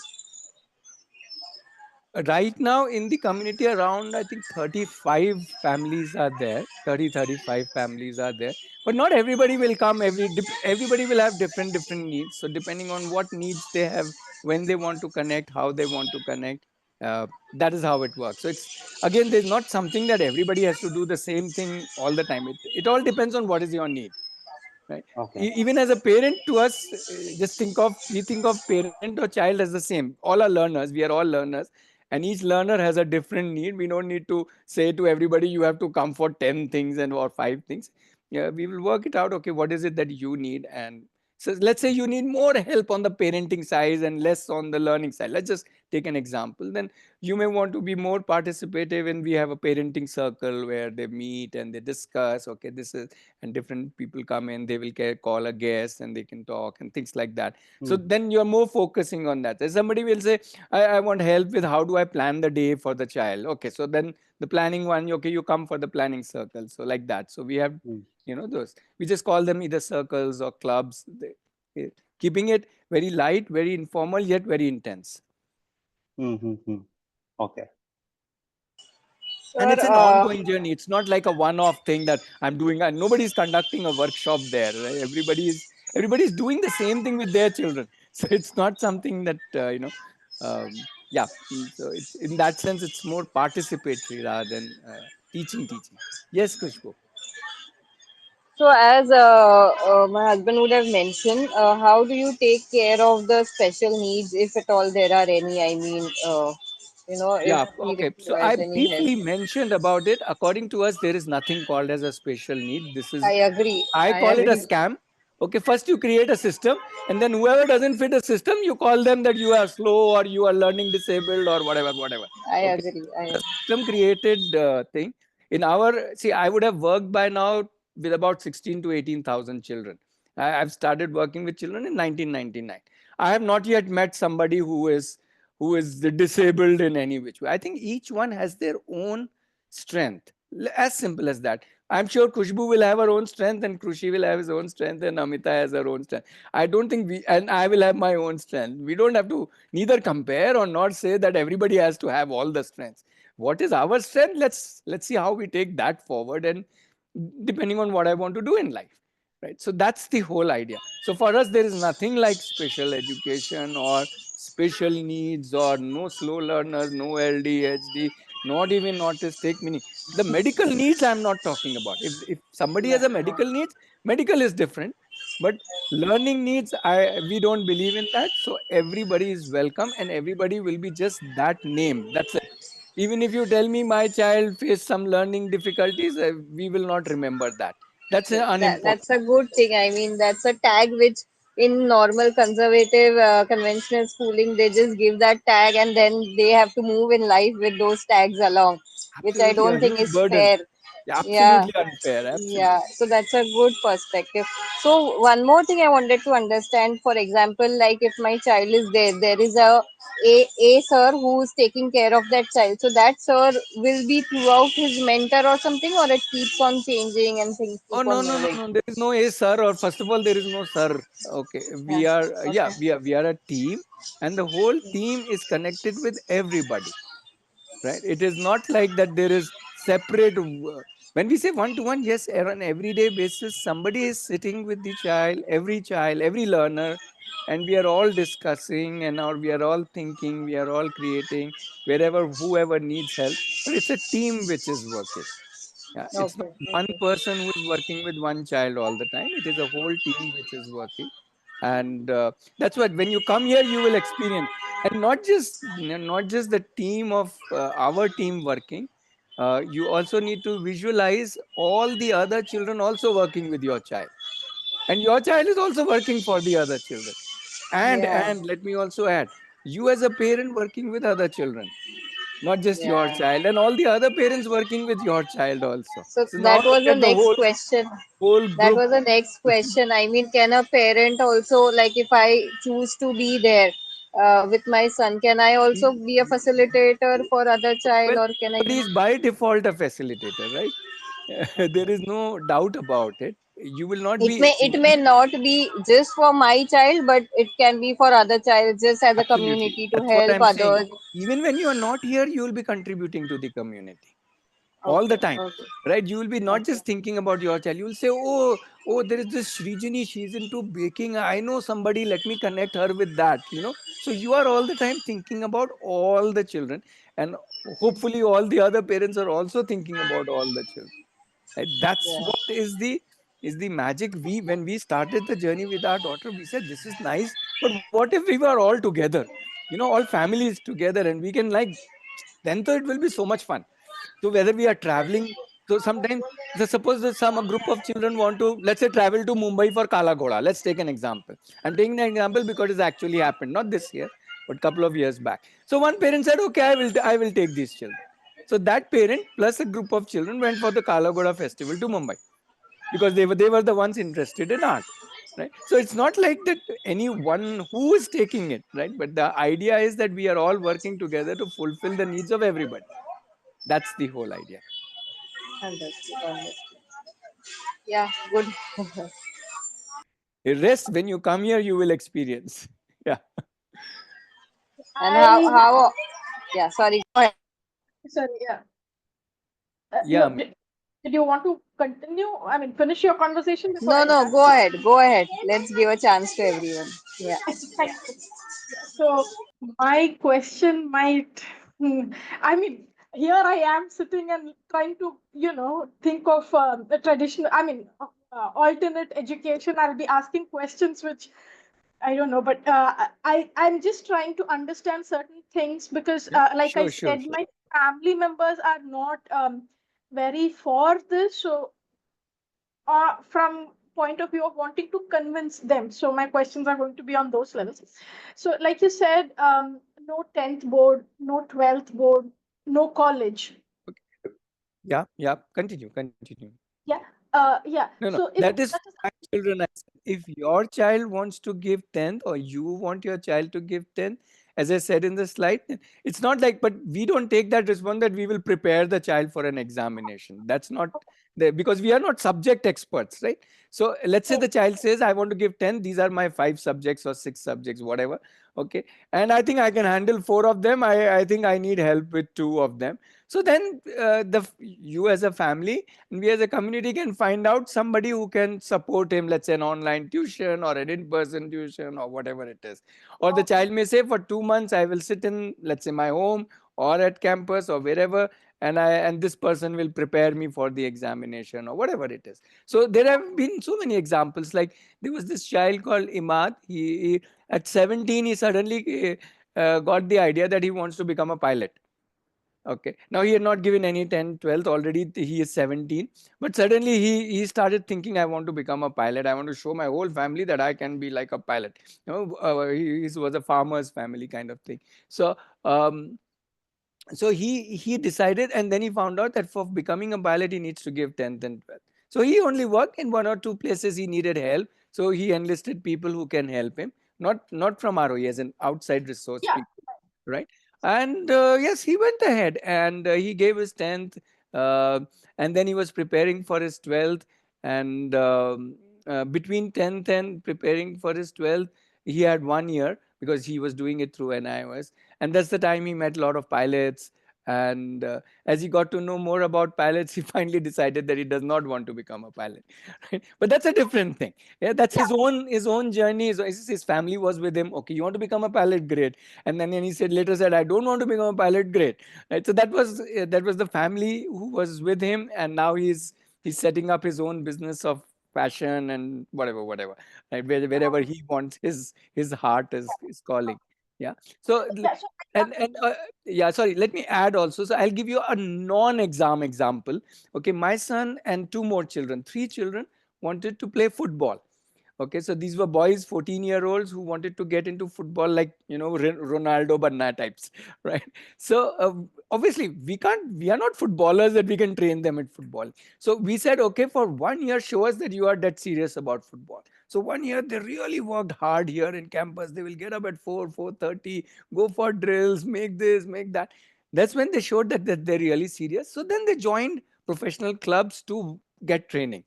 Right now in the community, around I think 35 families are there. 35 families are there, but not everybody will come. Everybody will have different needs. So depending on what needs they have, when they want to connect, how they want to connect, that is how it works. So it's, again, there's not something that everybody has to do the same thing all the time. It all depends on what is your need, right? Okay. Even as a parent, to us, just we think of parent or child as the same. All are learners, we are all learners, and each learner has a different need. We don't need to say to everybody you have to come for 10 things and or 5 things. Yeah, we will work it out. Okay, what is it that you need? And so let's say you need more help on the parenting side and less on the learning side. Let's just take an example. Then you may want to be more participative, and we have a parenting circle where they meet and they discuss, okay, this is, and different people come in, they will call a guest and they can talk and things like that. So Hmm. then you're more focusing on that. As somebody will say, I want help with how do I plan the day for the child. Okay, so then the planning one, okay, you come for the planning circle. So like that. So we have, Hmm. those, we just call them either circles or clubs. Keeping it very light, very informal, yet very intense. Hmm. Hmm. Hmm. Okay. And sir, it's an ongoing journey. It's not like a one-off thing that I'm doing, and nobody's conducting a workshop there, right? Everybody's doing the same thing with their children. So it's not something that yeah. So it's, in that sense, it's more participatory rather than teaching. Yes, Kushbu. so as my husband would have mentioned, how do you take care of the special needs, if at all there are any? I mean, if Yeah, he okay. So requires I any help. briefly mentioned about it. According to us, there is nothing called as a special need. This is, I agree. I I call it a agree. scam. Okay, first you create a system, and then whoever doesn't fit a system, you call them that you are slow or you are learning disabled or whatever. I Okay, agree. the system created thing. In our, see, I would have worked by now with about 16 to 18,000 children. I've started working with children in 1999. I have not yet met somebody who is disabled in any which way. I think each one has their own strength. As simple as that. I'm sure Kushbu will have her own strength, and Krushi will have his own strength, and Amita has her own strength. I don't think and I will have my own strength. We don't have to neither compare or not say that everybody has to have all the strengths. What is our strength? Let's see how we take that forward, and depending on what I want to do in life. Right. So that's the whole idea. So for us, there is nothing like special education or special needs or no slow learners, no LDHD, not even autistic, meaning the medical needs I'm not talking about. If somebody has a medical needs, medical is different. But learning needs, we don't believe in that. So everybody is welcome and everybody will be just that name. That's it. Even if you tell me my child faced some learning difficulties, we will not remember that. That's That's unimportant. a good thing. I mean, that's a tag which in normal conservative conventional schooling they just give that tag and then they have to move in life with those tags along, which I Absolutely a don't think huge is burden. fair. Yeah, Yeah, absolutely unfair. yeah. Absolutely. So that's a good perspective. So one more thing I wanted to understand, for example, like if my child is there, there is a sir who is taking care of that child. So that sir will be throughout his mentor or something, or it keeps on changing and things Oh, keep no, on no, no, moving. no. There is no a sir, or first of all, there is no sir. Okay. Yeah. We are, yeah, Okay. we are a team, and the whole team is connected with everybody. Right. It is not like that there is separate When we say one to one, yes, on an everyday basis, somebody is sitting with the child, every learner, and we are all discussing, and or we are all thinking, we are all creating wherever whoever needs help. But it's a team which is working. Yeah, it's not Okay, one okay. person who is working with one child all the time. It is a whole team which is working, and that's what when you come here you will experience, and not just the team of our team working. You also need to visualize all the other children also working with your child, and your child is also working for the other children. Yeah, And let me also add, you as a parent working with other children, not just your yeah. child, and all the other parents working with your child also. So So now that was look the at the next question. whole That group. was the next question. I mean, can a parent also, like, if I choose to be there with my son, can I also be a facilitator for other child, Well, or can I somebody be? is by default a facilitator, right? There is no doubt about it. You will not be, It see, may not be just for my child, but it can be for other child, just as a absolutely. community to That's what help I'm saying. others. Even when you are not here, you will be contributing to the community all the Okay, time, okay, right? You will be not okay. just thinking about your child. You will say, oh, there is this Srijini, she's into baking. I know somebody, let me connect her with that. So you are all the time thinking about all the children, and hopefully all the other parents are also thinking about all the children. Right? That's Yeah, what is the magic. When we started the journey with our daughter, we said this is nice, but what if we were all together? All families together, and we can like then so it will be so much fun. So whether we are traveling, so sometimes, so suppose that some a group of children want to, let's say, travel to Mumbai for Kala Ghoda. Let's take an example. I'm taking an example because it's actually happened, not this year, but couple of years back. So one parent said, okay, I will take these children. So that parent plus a group of children went for the Kala Ghoda festival to Mumbai because they were the ones interested in art. Right. So it's not like that anyone who is taking it, right? But the idea is that we are all working together to fulfill the needs of everybody. That's the whole idea. understood, understood. Yeah, good. The rest, when you come here, you will experience. Yeah. And I yeah, sorry, go ahead. sorry, yeah. Yeah. No, did you want to continue? I mean, finish your conversation before No, I no, ask? go ahead, go ahead. Let's give a chance to everyone. Yeah. Thank you. So my question might, I mean, here I am sitting and trying to, think of a traditional, alternate education. I'll be asking questions which I don't know, but I'm just trying to understand certain things because, Yeah. like I Sure, sure. said, my family members are not very for this. So from point of view of wanting to convince them, so my questions are going to be on those levels. So like you said, no 10th board, no 12th board, no college. Yeah. Yeah. Continue. Yeah, yeah, No, no. so if That is that is my children. I said. If your child wants to give 10th or you want your child to give 10th, as I said in the slide, it's not like, but we don't take that response that we will prepare the child for an examination. That's not there because we are not subject experts, right? So let's say oh, the child says, I want to give 10, these are my 5 subjects or 6 subjects, whatever. Okay. And I think I can handle 4 of them. I think I need help with 2 of them. So then you as a family and we as a community can find out somebody who can support him, let's say an online tuition or an in-person tuition or whatever it is. Or the okay, child may say, for 2 months I will sit in, let's say, my home or at campus or wherever, and this person will prepare me for the examination or whatever it is. So there have been so many examples. Like there was this child called Imad. He at 17 he suddenly got the idea that he wants to become a pilot. Okay. Now he had not given any 10, 12th. Already he is 17. But suddenly he started thinking, I want to become a pilot. I want to show my whole family that I can be like a pilot. He was a farmer's family kind of thing. So um, so he decided, and then he found out that for becoming a pilot he needs to give 10th and 12th. So he only worked in 1 or 2 places. He needed help, so he enlisted people who can help him, not from ROE, as an outside resource yeah, people, right? And yes, he went ahead and he gave his 10th, uh, and then he was preparing for his 12th. And between 10th and preparing for his 12th, he had 1 year because he was doing it through NIOS. And that's the time he met a lot of pilots. And as he got to know more about pilots, he finally decided that he does not want to become a pilot. Right? But that's a different thing. Yeah, that's his own journey. His family was with him. Okay, you want to become a pilot, great. And then he said later said, I don't want to become a pilot, great. Right? So that was the family who was with him, and now he's setting up his own business of fashion and whatever. Right? Wherever he wants, his heart is calling. Yeah. So Yeah, so and yeah, sorry, let me add also. So I'll give you a non-exam example. Okay, my son and two more children, three children wanted to play football. Okay, so these were boys, 14-year-olds who wanted to get into football, like, Ronaldo Banna types, right? So obviously we are not footballers that we can train them at football. So we said, okay, for 1 year, show us that you are that serious about football. So 1 year, they really worked hard here in campus. They will get up at 4:30, go for drills, make this, make that. That's when they showed that they're really serious. So then they joined professional clubs to get training.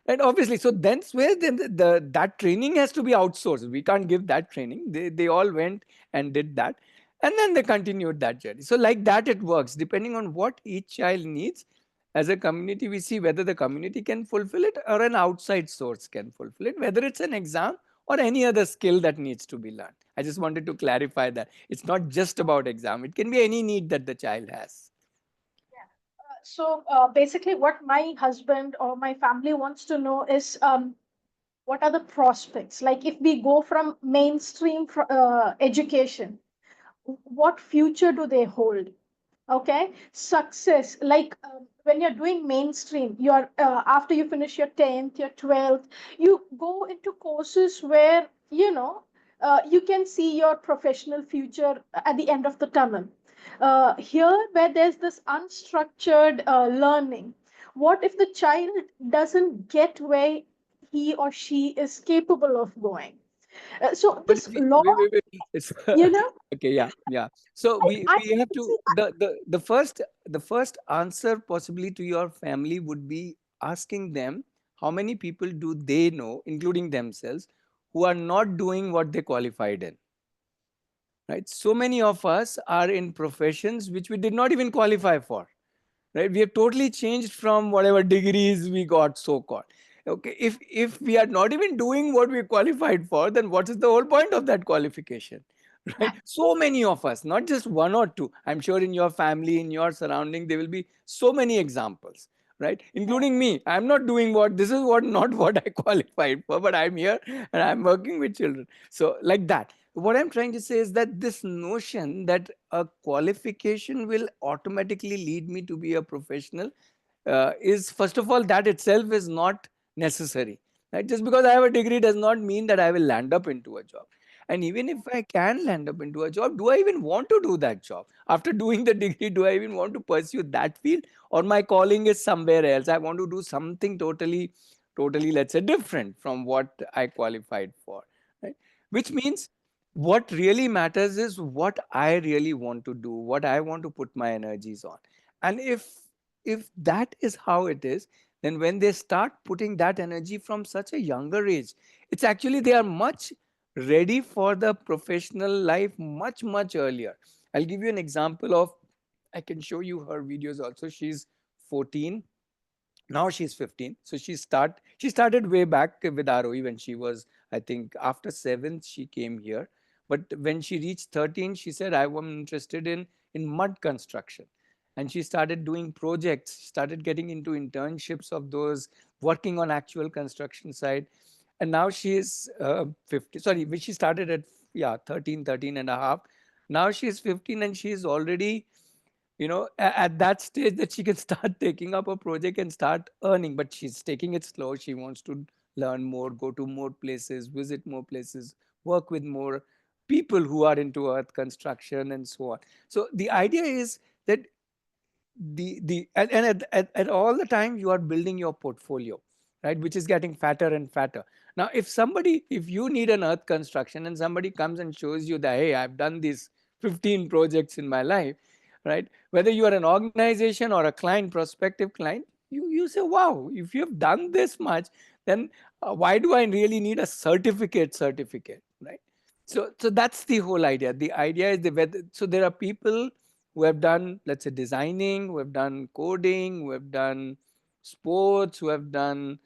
And obviously, so that's where then that training has to be outsourced. We can't give that training. They all went and did that, and then they continued that journey. So like that, it works depending on what each child needs. As a community, we see whether the community can fulfill it or an outside source can fulfill it, whether it's an exam or any other skill that needs to be learned. I just wanted to clarify that it's not just about exam. It can be any need that the child has. so basically, what my husband or my family wants to know is what are the prospects? Like, if we go from mainstream education, what future do they hold? Okay, success, like when you're doing mainstream, you're after you finish your 10th, your 12th, you go into courses where you can see your professional future at the end of the tunnel. Here, where there's this unstructured learning, what if the child doesn't get where he or she is capable of going? So But this law, It's you know okay, yeah, yeah. So I we have to see. the first answer possibly to your family would be asking them how many people do they know, including themselves, who are not doing what they qualified in. Right? So many of us are in professions which we did not even qualify for. Right? We have totally changed from whatever degrees we got, so called. Okay, if we are not even doing what we qualified for, then what is the whole point of that qualification? Right? So many of us, not just one or two. I'm sure in your family, in your surrounding, there will be so many examples, right? Including me. I'm not doing what this is what not what I qualified for, but I'm here and I'm working with children. So like that. What I'm trying to say is that this notion that a qualification will automatically lead me to be a professional is, first of all, that itself is not necessary. Right? Just because I have a degree does not mean that I will land up into a job. And even if I can land up into a job, do I even want to do that job? After doing the degree, do I even want to pursue that field? Or my calling is somewhere else? I want to do something totally, let's say, different from what I qualified for. Right? Which means what really matters is what I really want to do, what I want to put my energies on. And if that is how it is, then when they start putting that energy from such a younger age, it's actually they are much ready for the professional life much earlier. I'll give you an example of, I can show you her videos also. She's 14, now she's 15. So she started way back with Aarohi when she was, I think, after 7th she came here. But when she reached 13, she said, I am interested in mud construction. And she started doing projects, started getting into internships of those, working on actual construction site. And now she is 50. Sorry, when she started at, yeah, 13 and a half. Now she is 15 and she is already, at that stage that she can start taking up a project and start earning. But she's taking it slow. She wants to learn more, go to more places, visit more places, work with more people who are into earth construction and so on. So the idea is that at all the time you are building your portfolio, right, which is getting fatter and fatter. Now if you need an earth construction and somebody comes and shows you that, hey, I've done these 15 projects in my life, right, whether you are an organization or a client, prospective client, you say, wow, if you have done this much, then why do I really need a certificate, right? So that's the whole idea. The idea is so there are people who have done, let's say, designing, who have done coding, who have done sports, who have done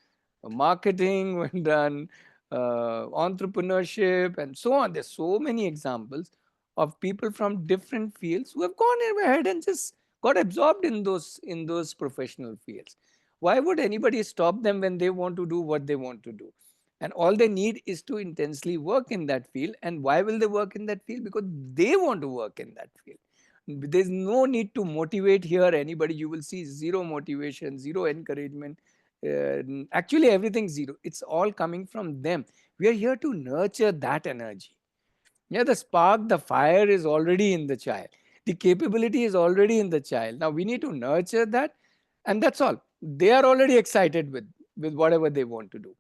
marketing, who have done entrepreneurship, and so on. There's so many examples of people from different fields who have gone ahead and just got absorbed in those professional fields. Why would anybody stop them when they want to do what they want to do? And all they need is to intensely work in that field. And why will they work in that field? Because they want to work in that field. There's no need to motivate here anybody. You will see zero motivation, zero encouragement. Actually, everything zero. It's all coming from them. We are here to nurture that energy. Yeah, the spark, the fire is already in the child. The capability is already in the child. Now we need to nurture that, and that's all. They are already excited with whatever they want to do.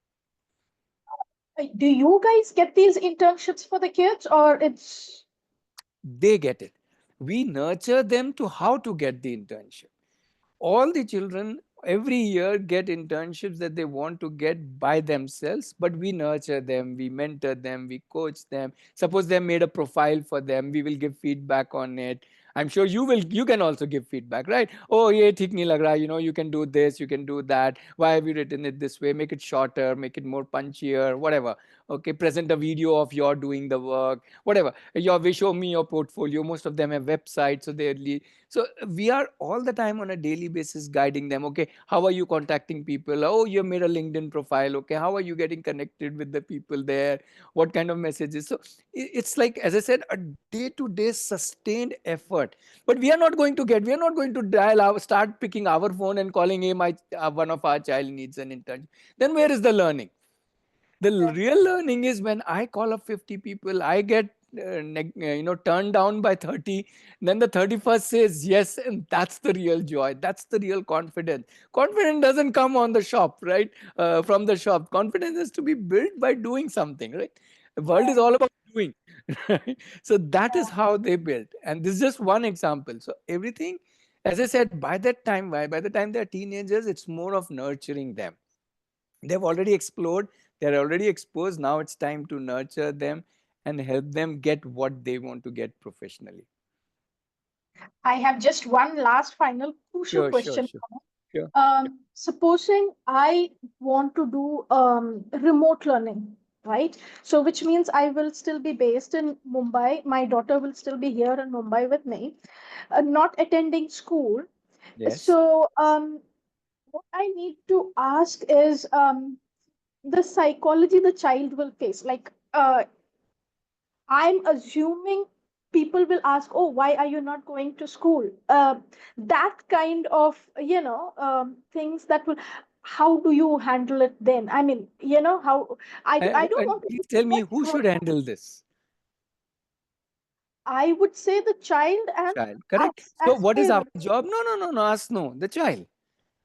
Do you guys get these internships for the kids, or it's They get it. We nurture them to how to get the internship. All the children every year get internships that they want to get by themselves, but we nurture them, we mentor them, we coach them. Suppose they made a profile for them, we will give feedback on it. I'm sure you can also give feedback, right? Oh, ye theek nahi lag raha, you can do this, you can do that. Why have you written it this way? Make it shorter, make it more punchier, whatever. Okay, present a video of your doing the work, whatever. Show me your portfolio. Most of them have websites, so so we are all the time on a daily basis guiding them. Okay, how are you contacting people? Oh, you made a LinkedIn profile. Okay, how are you getting connected with the people there? What kind of messages? So it's like, as I said, a day-to-day sustained effort. But we are not going to start picking our phone and calling, hey, one of our child needs an intern. Then where is the learning? The real learning is when I call up 50 people, I get turned down by 30. Then the 31st says yes, and that's the real joy. That's the real confidence. Confidence doesn't come on the shop, right? From the shop. Confidence is to be built by doing something, right? The world is all about doing. Right? So that is how they build. And this is just one example. So everything, as I said, by the time they're teenagers, it's more of nurturing them. They've already explored, they're already exposed. Now it's time to nurture them and help them get what they want to get professionally. I have just one last final crucial Sure, question. sure. Supposing I want to do remote learning, right? So, which means I will still be based in Mumbai. My daughter will still be here in Mumbai with me, not attending school. Yes. So, what I need to ask is the psychology the child will face. Like, I'm assuming people will ask, "Oh, why are you not going to school?" That kind of, things that will. How do you handle it then? I mean, how I don't And want to please put tell too me much who should work. handle this? I would say the child and Child, correct? us So as what is our parents. job? No, us no, the child.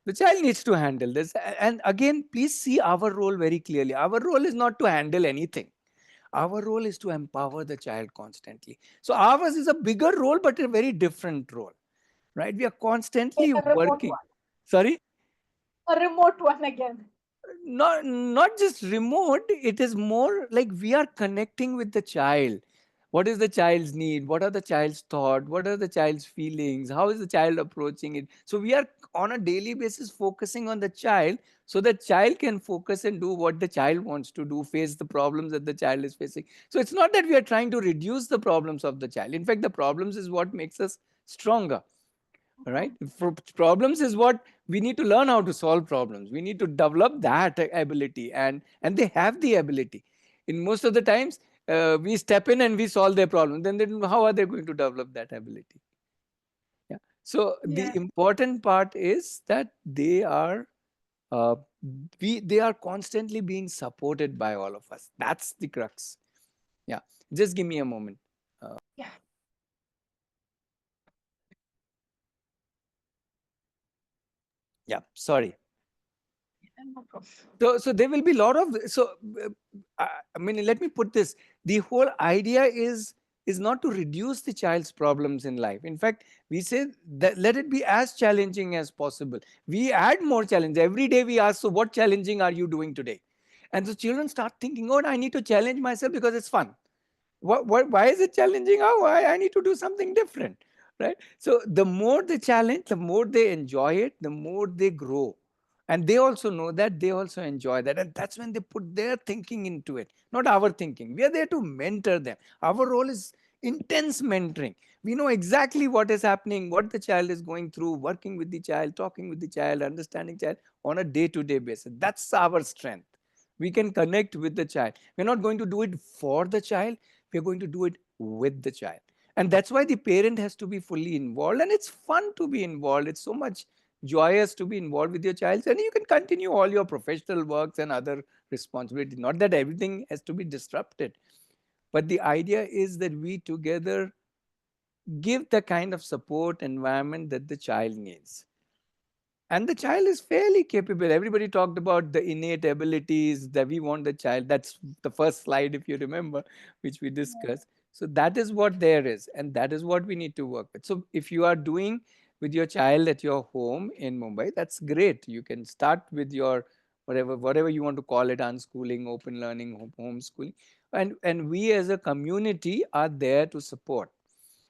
The child needs to handle this. And again, please see our role very clearly. Our role is not to handle anything. Our role is to empower the child constantly. So ours is a bigger role, but a very different role, right? We are constantly A remote working. one. Sorry? A remote one again. Not just remote, it is more like we are connecting with the child. What is the child's need? What are the child's thought? What are the child's feelings? How is the child approaching it? So we are on a daily basis focusing on the child, so the child can focus and do what the child wants to do, face the problems that the child is facing. So it's not that we are trying to reduce the problems of the child. In fact, the problems is what makes us stronger. Right? For problems is what we need to learn how to solve problems. We need to develop that ability, and they have the ability. In most of the times, we step in and we solve their problem. Then how are they going to develop that ability? Yeah. So the Yeah. important part is that uh, they are constantly being supported by all of us. That's the crux. Yeah. Just give me a moment. Yeah. Yeah. Sorry. No problem. So there will be a lot of I mean, let me put this: the whole idea is not to reduce the child's problems in life. In fact, we say that let it be as challenging as possible. We add more challenge every day. We ask, so what challenging are you doing today? And so children start thinking, oh, I need to challenge myself because it's fun. Why is it challenging? Oh, I need to do something different, right? So the more they challenge, the more they enjoy it, the more they grow. And they also know that, they also enjoy that. And that's when they put their thinking into it, not our thinking. We are there to mentor them. Our role is intense mentoring. We know exactly what is happening, what the child is going through, working with the child, talking with the child, understanding child on a day-to-day basis. That's our strength. We can connect with the child. We're not going to do it for the child, we're going to do it with the child. And that's why the parent has to be fully involved, and it's fun to be involved. It's so much joyous to be involved with your child, and you can continue all your professional works and other responsibilities. Not that everything has to be disrupted, but the idea is that we together give the kind of support environment that the child needs. And the child is fairly capable. Everybody talked about the innate abilities that we want the child. That's the first slide, if you remember, which we discussed. So that is what there is, and that is what we need to work with. So if you are doing with your child at your home in Mumbai, that's great. You can start with your whatever you want to call it, unschooling, open learning, homeschooling. And we as a community are there to support.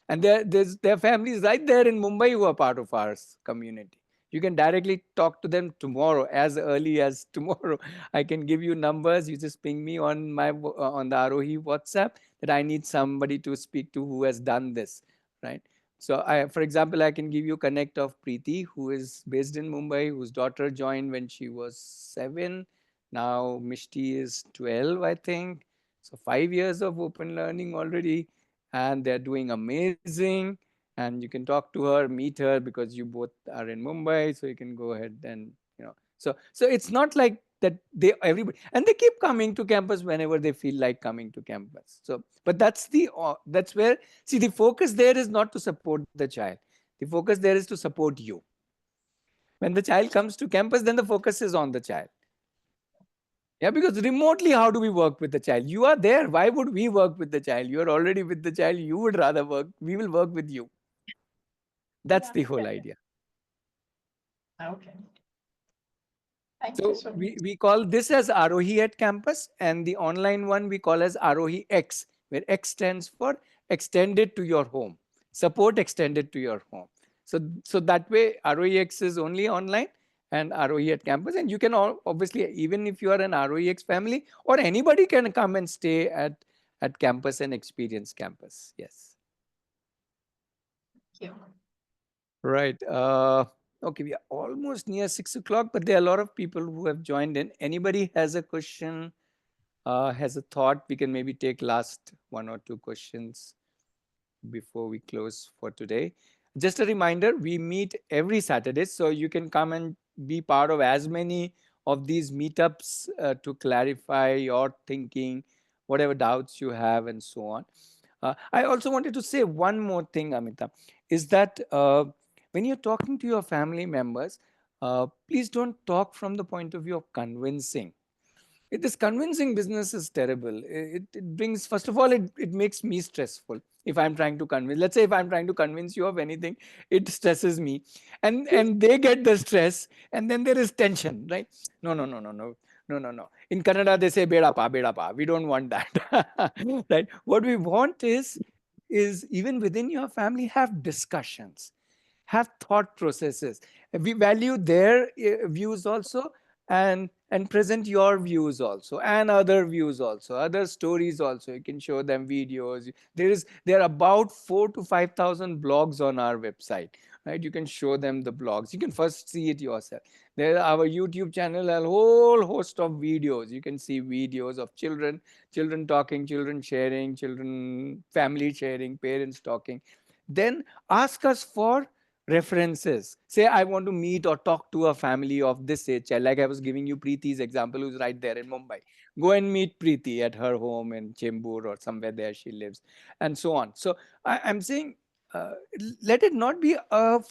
And there are families right there in Mumbai who are part of our community. You can directly talk to them tomorrow, as early as tomorrow. I can give you numbers. You just ping me on on the Aarohi WhatsApp that I need somebody to speak to who has done this, right? So for example, I can give you connect of Preeti, who is based in Mumbai, whose daughter joined when she was 7. Now Mishti is 12, I think. So 5 years of open learning already, and they're doing amazing. And you can talk to her, meet her, because you both are in Mumbai, so you can go ahead and so it's not like that they everybody, and they keep coming to campus whenever they feel like coming to campus. So but that's where, see, the focus there is not to support the child. The focus there is to support you. When the child comes to campus, then the focus is on the child. Yeah, because remotely, how do we work with the child? You are there. Why would we work with the child? You are already with the child. You would rather work. We will work with you. That's Yeah. the whole idea. Okay. Thank you So so much. we call this as Aarohi at campus, and the online one we call as Aarohi X, where X stands for extended to your home, support extended to your home. So that way Aarohi X is only online and Aarohi at campus. And you can obviously, even if you are an Aarohi X family, or anybody can come and stay at campus and experience campus. Yes. Thank you. Right. Okay, we are almost near 6 o'clock, but there are a lot of people who have joined in. Anybody has a question, has a thought? We can maybe take last one or two questions before we close for today. Just a reminder, we meet every Saturday, so you can come and be part of as many of these meetups to clarify your thinking, whatever doubts you have, and so on. I also wanted to say one more thing, Amita, is that when you're talking to your family members, please don't talk from the point of view of convincing. This convincing business is terrible. It brings, first of all, it makes me stressful. If I'm trying to convince, let's say if I'm trying to convince you of anything, it stresses me, and they get the stress, and then there is tension, right? No, no, no, no, no, no, no, no. In Kannada, they say beda pa, beda pa. We don't want that, right? What we want is even within your family, have discussions, have thought processes. We value their views also, and present your views also, and other views also, other stories also. You can show them videos. There are about 4 to 5,000 blogs on our website, right? You can show them the blogs. You can first see it yourself. There, our YouTube channel, a whole host of videos. You can see videos of children talking, children sharing, children family sharing, parents talking. Then ask us for references. Say, I want to meet or talk to a family of this age child. Like I was giving you Preeti's example, who's right there in Mumbai. Go and meet Preeti at her home in Chembur or somewhere there she lives, and so on. So I'm saying, let it not be a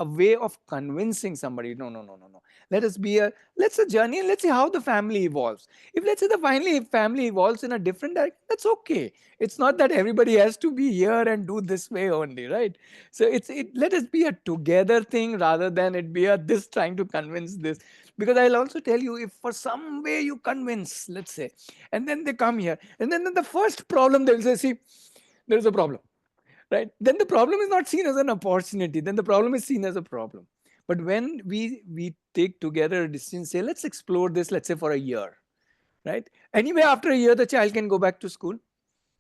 way of convincing somebody. No, no, no, no, no. Let's a journey, and let's see how the family evolves. If, let's say, the family evolves in a different direction, that's okay. It's not that everybody has to be here and do this way only, right? So let us be a together thing rather than it be a this trying to convince this. Because I'll also tell you, if for some way you convince, let's say, and then they come here, and then the first problem they'll say, see, there's a problem. right? Then the problem is not seen as an opportunity. Then the problem is seen as a problem. But when we take together a decision, say, let's explore this, let's say for a year, right? Anyway, after a year, the child can go back to school.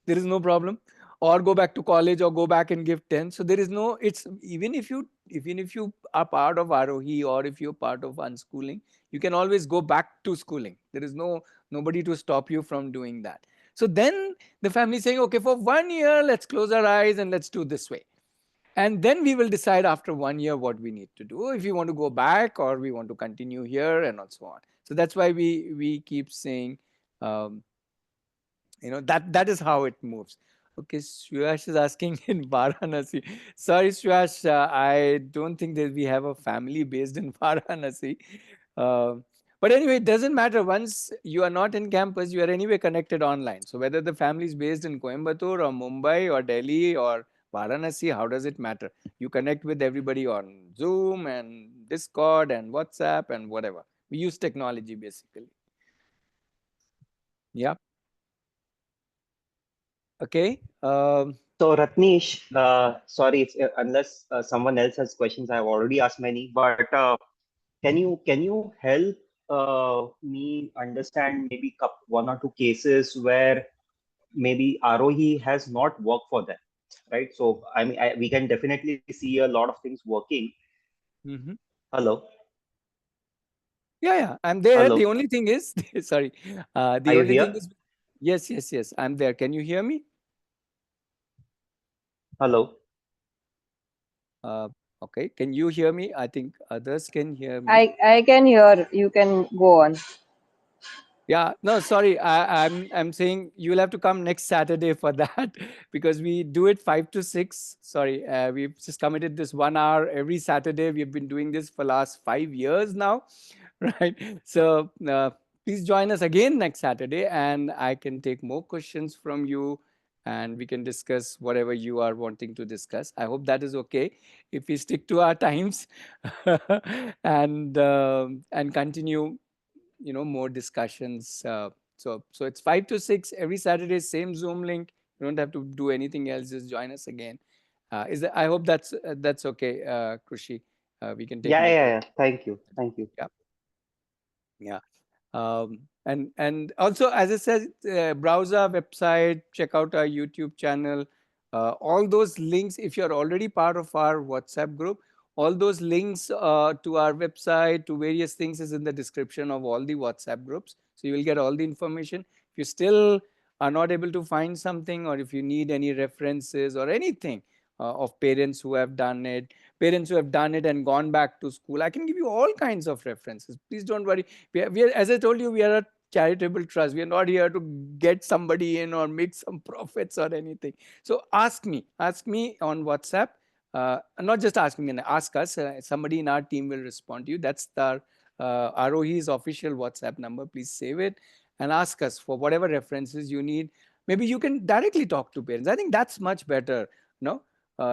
There is no problem, or go back to college, or go back and give 10. So there is no, it's even if you are part of Aarohi, or if you're part of unschooling, you can always go back to schooling. There is nobody to stop you from doing that. So then the family is saying, okay, for 1 year, let's close our eyes and let's do this way. And then we will decide after 1 year what we need to do, if we want to go back or we want to continue here, and so on. So that's why we keep saying, um, that is how it moves. Okay, Shreyash is asking in Varanasi. Sorry, Shreyash, I don't think that we have a family based in Varanasi. Uh, but anyway, it doesn't matter. Once you are not in campus, you are anyway connected online. So whether the family is based in Coimbatore or Mumbai or Delhi or Varanasi, how does it matter? You connect with everybody on Zoom and Discord and WhatsApp and whatever. We use technology basically. Yeah. Okay. So Ratnesh, sorry, unless someone else has questions, I've already asked many, but can you help me understand maybe one or two cases where maybe Aarohi has not worked for them, right? So I mean, we can definitely see a lot of things working. Mm-hmm. Hello, Yeah, I'm there. The hello, only thing is, sorry, are the you only thing here? is, yes, I'm there. Can you hear me? Hello. Uh, okay, can you hear me? I think others can hear me. I can hear. You can go on. Yeah, no, sorry. I'm saying you'll have to come next Saturday for that because we do it 5 to 6. Sorry, we've just committed this 1 hour every Saturday. We've been doing this for last 5 years now, right? So please join us again next Saturday, and I can take more questions from you, and we can discuss whatever you are wanting to discuss. I hope that is okay if we stick to our times and continue more discussions. So it's 5 to 6 every Saturday, same Zoom link. You don't have to do anything else, just join us again. I hope that's okay, Krushi. We can take Yeah, more yeah, questions. yeah. Thank you. Thank you. Yeah. Yeah. And also, as I said, browse our website, check out our YouTube channel. All those links, if you're already part of our WhatsApp group, all those links to our website, to various things, is in the description of all the WhatsApp groups. So you will get all the information. If you still are not able to find something, or if you need any references or anything of parents who have done it, and gone back to school, I can give you all kinds of references. Please don't worry. As I told you, we are a charitable trust. We are not here to get somebody in or make some profits or anything. So ask me on WhatsApp. Not just ask me, ask us. Somebody in our team will respond to you. That's the Aarohi's official WhatsApp number. Please save it and ask us for whatever references you need. Maybe you can directly talk to parents. I think that's much better. No,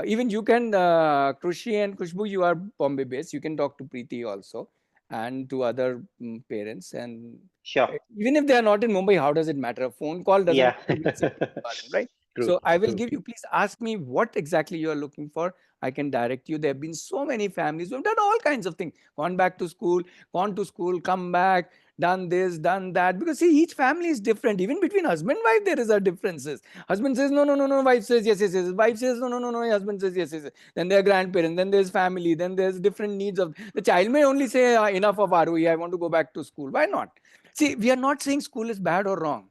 even you can, Krushi and Kushbu, you are Bombay based. You can talk to Preeti also, and to other parents. And Sure. even if they are not in Mumbai, how does it matter? A phone call doesn't Yeah. matter. We'll simply call them, right? True, So I will true. give you, please ask me what exactly you are looking for. I can direct you. There have been so many families who have done all kinds of things, gone back to school, gone to school, come back, done this, done that. Because see, each family is different. Even between husband and wife, there is a differences. Husband says, no, no, no, no. Wife says, yes, yes, yes. Wife says, no, no, no, no. Husband says, yes, yes, yes. Then there are grandparents. Then there's family. Then there's different needs of the child. May only say, enough of ROE. I want to go back to school. Why not? See, we are not saying school is bad or wrong,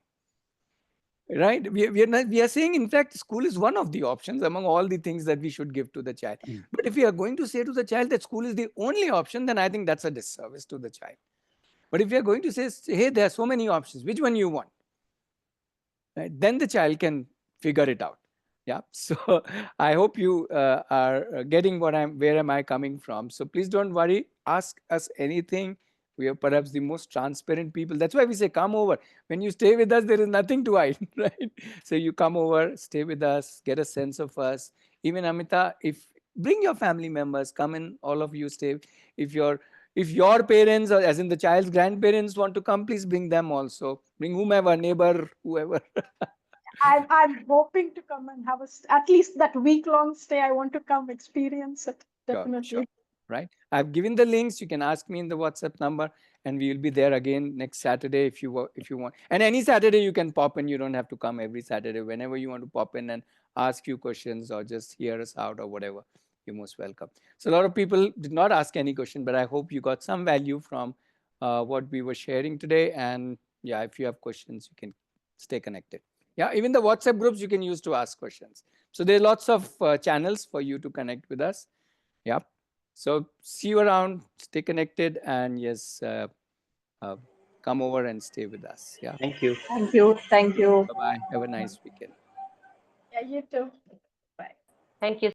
right? We are saying, in fact, school is one of the options among all the things that we should give to the child. But if we are going to say to the child that school is the only option, then I think that's a disservice to the child. But if we are going to say, hey, there are so many options, which one you want? Right? Then the child can figure it out. Yeah. So I hope you are getting where am I coming from. So please don't worry. Ask us anything. We are perhaps the most transparent people. That's why we say, come over. When you stay with us, there is nothing to hide, right? So you come over, stay with us, get a sense of us. Even Amita, if bring your family members, come in, all of you stay. If your parents, or as in the child's grandparents, want to come, please bring them also. Bring whomever, neighbor, whoever. I'm hoping to come and have at least that week-long stay. I want to come experience it, definitely. Sure. Right. I've given the links. You can ask me in the WhatsApp number, and we will be there again next Saturday if you want. And any Saturday you can pop in. You don't have to come every Saturday. Whenever you want to pop in and ask few questions or just hear us out or whatever, you're most welcome. So a lot of people did not ask any question, but I hope you got some value from what we were sharing today. And yeah, if you have questions, you can stay connected. Yeah, even the WhatsApp groups you can use to ask questions. So there are lots of channels for you to connect with us. Yeah. So see you around, stay connected, and yes, come over and stay with us. Yeah. Thank you. Thank you. Thank you. Bye-bye. Have a nice weekend. Yeah, you too. Bye. Thank you